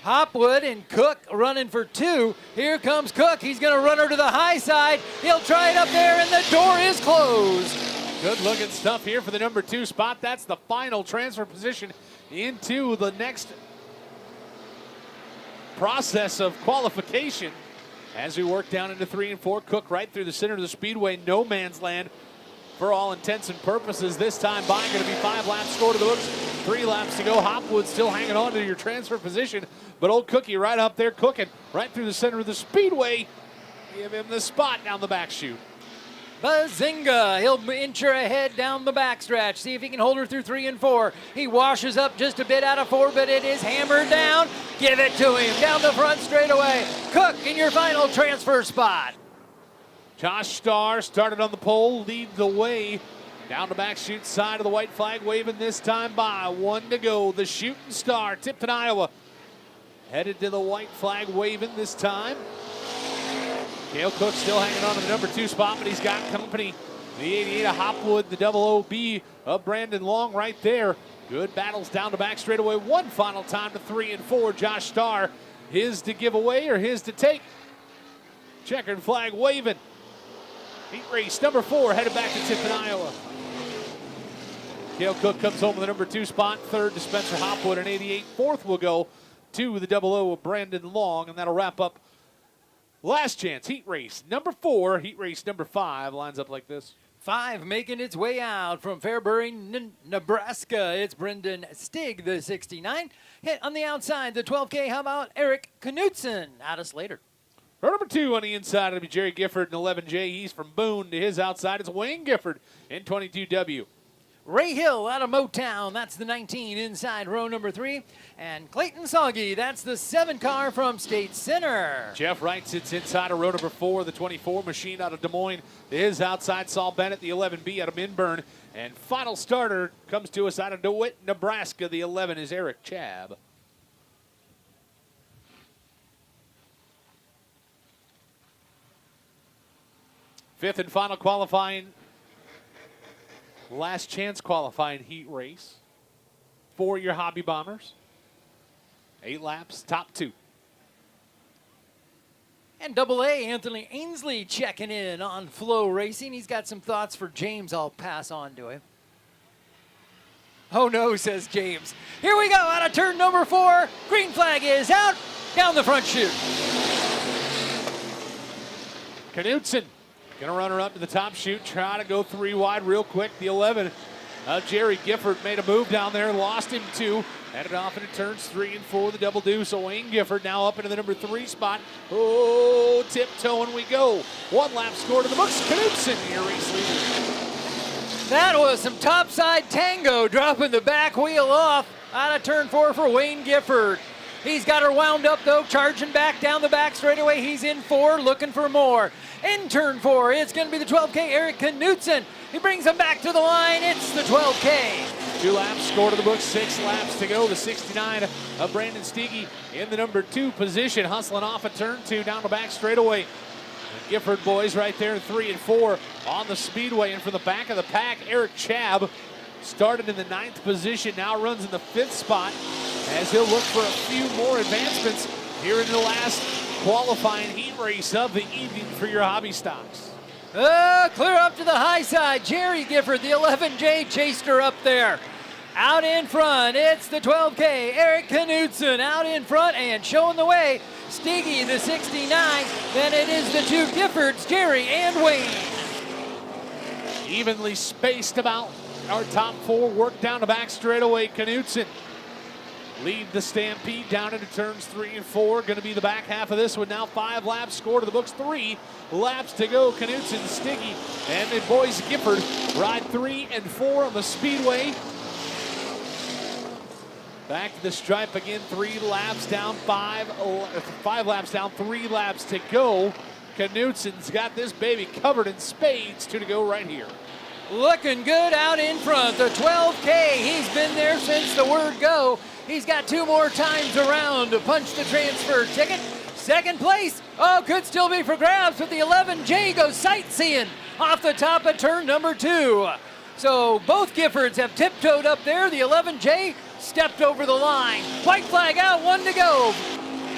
Hopwood and Cook running for 2. Here comes Cook. He's going to run her to the high side. He'll try it up there, and the door is closed. Good looking stuff here for the number 2 spot. That's the final transfer position into the next process of qualification. As we work down into 3 and 4, Cook right through the center of the speedway, no man's land for all intents and purposes. This time by going to be 5 laps score to the books, 3 laps to go. Hopwood still hanging on to your transfer position, but old Cookie right up there cooking right through the center of the speedway. Give him the spot down the back chute. Bazinga, he'll inch her ahead down the backstretch. See if he can hold her through 3 and 4. He washes up just a bit out of 4, but it is hammered down. Give it to him down the front straightaway. Cook in your final transfer spot. Josh Starr started on the pole, lead the way down the back chute side of the white flag, waving this time by. 1 to go. The Shooting Star, Tipton, Iowa, headed to the white flag, waving this time. Cale Cook still hanging on to the number 2 spot, but he's got company. The 88 of Hopwood, the double OB of Brandon Long right there. Good battles down the back straightaway. One final time to 3 and 4. Josh Starr, his to give away or his to take. Checkered flag waving. Heat race number 4 headed back to Tipton, Iowa. Cale Cook comes home with the number 2 spot. 3rd to Spencer Hopwood, an 88. 4th will go to the double O of Brandon Long, and that'll wrap up last chance, heat race number 4. Heat race number 5 lines up like this. 5 making its way out from Fairbury, Nebraska. It's Brendan Stig, the 69. Hit on the outside, the 12K. How about Eric Knutson out of Slater? For number 2 on the inside, it'll be Jerry Gifford in 11J. He's from Boone. To his outside, it's Wayne Gifford in 22W. Ray Hill out of Motown, that's the 19 inside row number 3. And Clayton Soggy, that's the 7 car from State Center. Jeff Wright sits inside of row number 4, the 24 machine out of Des Moines. To his outside, Saul Bennett, the 11B out of Minburn. And final starter comes to us out of DeWitt, Nebraska. The 11 is Eric Chabb. Fifth and final qualifying, last chance qualifying heat race for your Hobby Bombers. 8 laps, top 2. And double A, Anthony Ainsley checking in on FloRacing. He's got some thoughts for James I'll pass on to him. Oh no, says James. Here we go, out of turn number 4. Green flag is out, down the front chute. Knutson gonna run her up to the top chute, try to go 3 wide real quick. The 11, Jerry Gifford made a move down there, lost him 2. Headed off into turns 3 and 4, the double do. So Wayne Gifford now up into the number 3 spot. Oh, tiptoeing we go. 1 lap score to the books. Knutson, your race leader. That was some topside tango, dropping the back wheel off out of turn 4 for Wayne Gifford. He's got her wound up though, charging back down the back straightaway. He's in 4, looking for more. In turn 4, it's going to be the 12K, Eric Knutson. He brings him back to the line. It's the 12K. 2 laps, score to the book, 6 laps to go. The 69 of Brandon Steege in the number 2 position, hustling off a turn 2 down the back straightaway. The Gifford boys right there in 3 and 4 on the speedway. And from the back of the pack, Eric Chabb Started in the 9th position, now runs in the 5th spot as he'll look for a few more advancements here in the last qualifying heat race of the evening for your hobby stocks. Clear up to the high side. Jerry Gifford, the 11J, chased her up there. Out in front, it's the 12K. Eric Knudsen out in front and showing the way. Stiggy, the 69. Then it is the two Giffords, Jerry and Wayne. Evenly spaced about our top 4. Work down the back straightaway. Knudsen lead the Stampede down into turns 3 and 4. Going to be the back half of this one now. 5 laps, score to the books. 3 laps to go. Knudsen, Stiggy, and the boys Gifford ride 3 and 4 on the Speedway. Back to the stripe again. 3 laps down, 5 laps down, 3 laps to go. Knudsen's got this baby covered in spades. 2 to go right here. Looking good out in front. The 12K, he's been there since the word go. He's got 2 more times around to punch the transfer ticket. Second place, could still be for grabs, but the 11J goes sightseeing off the top of turn number 2. So both Giffords have tiptoed up there. The 11J stepped over the line. White flag out, 1 to go.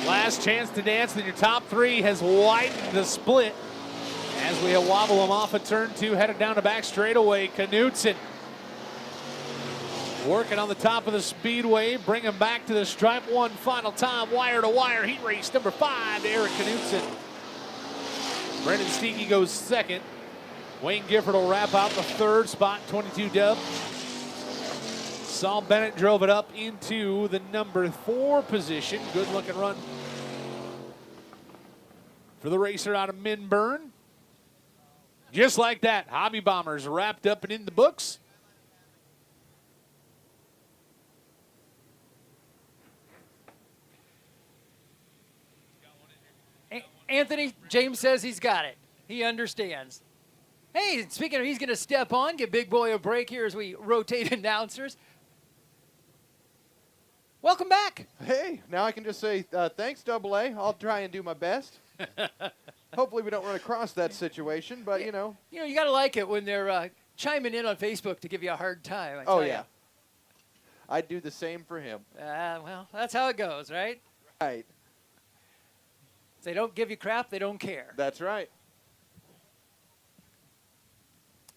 Last chance to dance, and your top 3 has widened the split as we wobble them off of turn 2, headed down the back straightaway. Knudsen working on the top of the Speedway, bring him back to the stripe one final time. Wire to wire heat race number 5 to Eric Knudsen. Brendan Stiggy goes second. Wayne Gifford will wrap out the 3rd spot, 22 dub. Saul Bennett drove it up into the number 4 position. Good looking run for the racer out of Minburn. Just like that, Hobby Bombers wrapped up and in the books. Anthony, James says he's got it. He understands. Hey, speaking of, he's going to step on, give Big Boy a break here as we rotate announcers. Welcome back. Hey, now I can just say thanks, Double A. I'll try and do my best. Hopefully we don't run across that situation, but you know. You know, you got to like it when they're chiming in on Facebook to give you a hard time. I tell ya. I'd do the same for him. Well, that's how it goes, right? Right. If they don't give you crap, they don't care. That's right.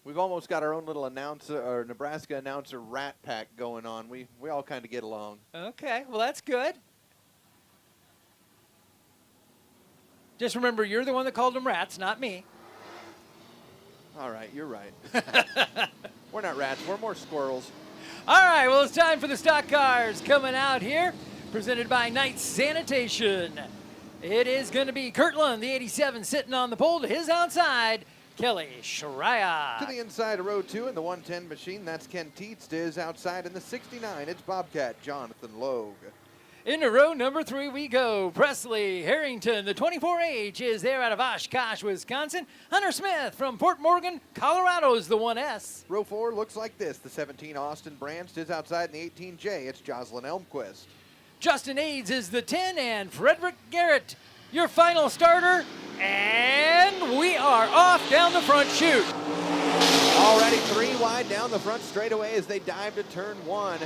We've almost got our own little announcer or Nebraska announcer rat pack going on. We all kind of get along. Okay, well that's good. Just remember, you're the one that called them rats, not me. All right, you're right. We're not rats, we're more squirrels. All right, well, it's time for the stock cars coming out here, presented by Knight Sanitation. It is going to be Kurt Lund, the 87, sitting on the pole. To his outside, Kelly Schreier. To the inside of row 2 in the 110 machine, that's Ken Tietz. To his outside in the 69, it's Bobcat Jonathan Logue. Into row number 3 we go. Presley Harrington, the 24H, is there out of Oshkosh, Wisconsin. Hunter Smith from Fort Morgan, Colorado is the 1S. Row 4 looks like this. The 17 Austin Brands. To his outside in the 18J, it's Jocelyn Elmquist. Justin Aids is the 10, and Frederick Garrett, your final starter. And we are off down the front chute. Already 3 wide down the front straightaway as they dive to turn 1.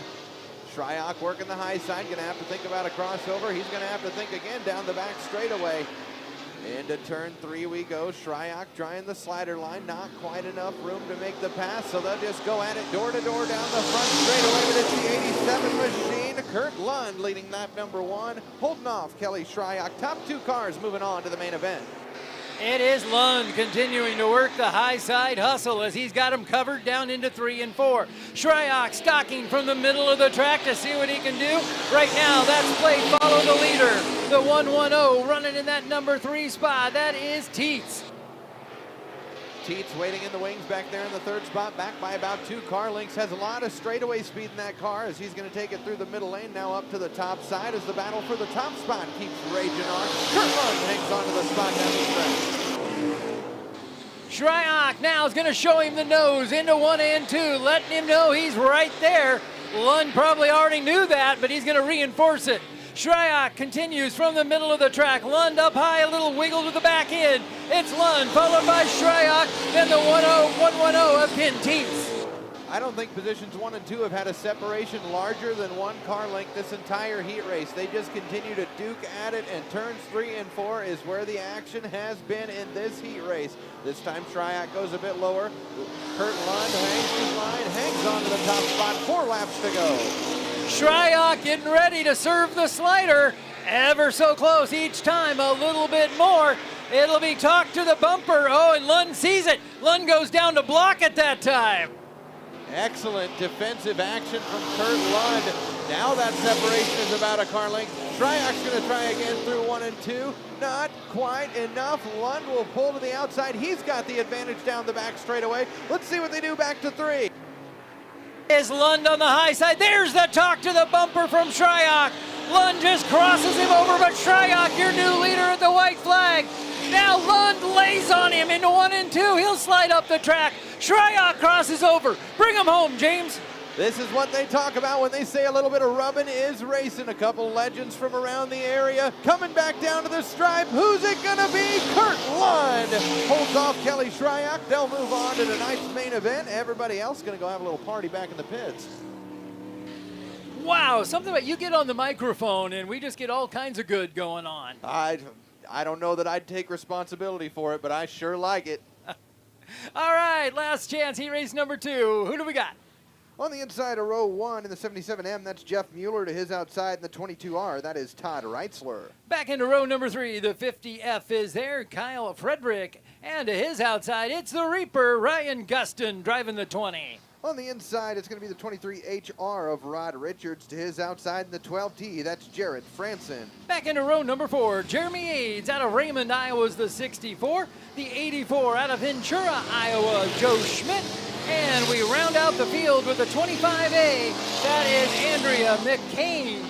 Shryock working the high side, going to have to think about a crossover. He's going to have to think again down the back straightaway. Into turn 3 we go. Shryock trying the slider line. Not quite enough room to make the pass, so they'll just go at it door to door down the front straightaway. But it's the 87 machine. Kurt Lund leading lap number 1. Holding off Kelly Shryock. Top 2 cars moving on to the main event. It is Lund continuing to work the high side hustle as he's got him covered down into 3 and 4. Shryock stalking from the middle of the track to see what he can do. Right now, that's play follow the leader. The 110 running in that number 3 spot. That is Tietz. Tietz waiting in the wings back there in the 3rd spot, back by about 2 car lengths. Has a lot of straightaway speed in that car as he's going to take it through the middle lane. Now up to the top side as the battle for the top spot keeps raging on. Kurt Lund hangs on to the spot down the stretch. Shryock now is going to show him the nose into 1 and 2, letting him know he's right there. Lund probably already knew that, but he's going to reinforce it. Shryock continues from the middle of the track. Lund up high, a little wiggle to the back end. It's Lund, followed by Shryock, then the 110 of Ken Tietz. I don't think positions 1 and 2 have had a separation larger than 1 car length this entire heat race. They just continue to duke at it, and turns 3 and 4 is where the action has been in this heat race. This time Shryack goes a bit lower. Kurt Lund hangs his line, hangs on to the top spot, 4 laps to go. Shryack getting ready to serve the slider. Ever so close each time, a little bit more. It'll be talk to the bumper. Oh, and Lund sees it. Lund goes down to block at that time. Excellent defensive action from Kurt Lund. Now that separation is about a car length. Shryack's going to try again through 1 and 2. Not quite enough. Lund will pull to the outside. He's got the advantage down the back straightaway. Let's see what they do back to 3. Is Lund on the high side. There's the talk to the bumper from Shryack. Lund just crosses him over, but Shryack, your new leader at the white flag. Now Lund lays on him into 1 and 2. He'll slide up the track. Shryack crosses over. Bring him home, James. This is what they talk about when they say a little bit of rubbing is racing. A couple legends from around the area coming back down to the stripe. Who's it gonna be? Kurt Lund holds off Kelly Shryack. They'll move on to tonight's main event. Everybody else gonna go have a little party back in the pits. Wow, something about you get on the microphone and we just get all kinds of good going on. I don't know that I'd take responsibility for it, but I sure like it. All right, last chance, heat race number 2. Who do we got? On the inside of row 1 in the 77M, that's Jeff Mueller. To his outside in the 22R, that is Todd Reitzler. Back into row number 3, the 50F is there, Kyle Frederick. And to his outside, it's the Reaper, Ryan Guston, driving the 20. On the inside, it's going to be the 23HR of Rod Richards. To his outside in the 12T, that's Jarrett Franson. Back into row number 4, Jeremy Aids out of Raymond, Iowa's the 64. The 84 out of Ventura, Iowa, Joe Schmidt. And we round out the field with the 25A. That is Andrea McCain.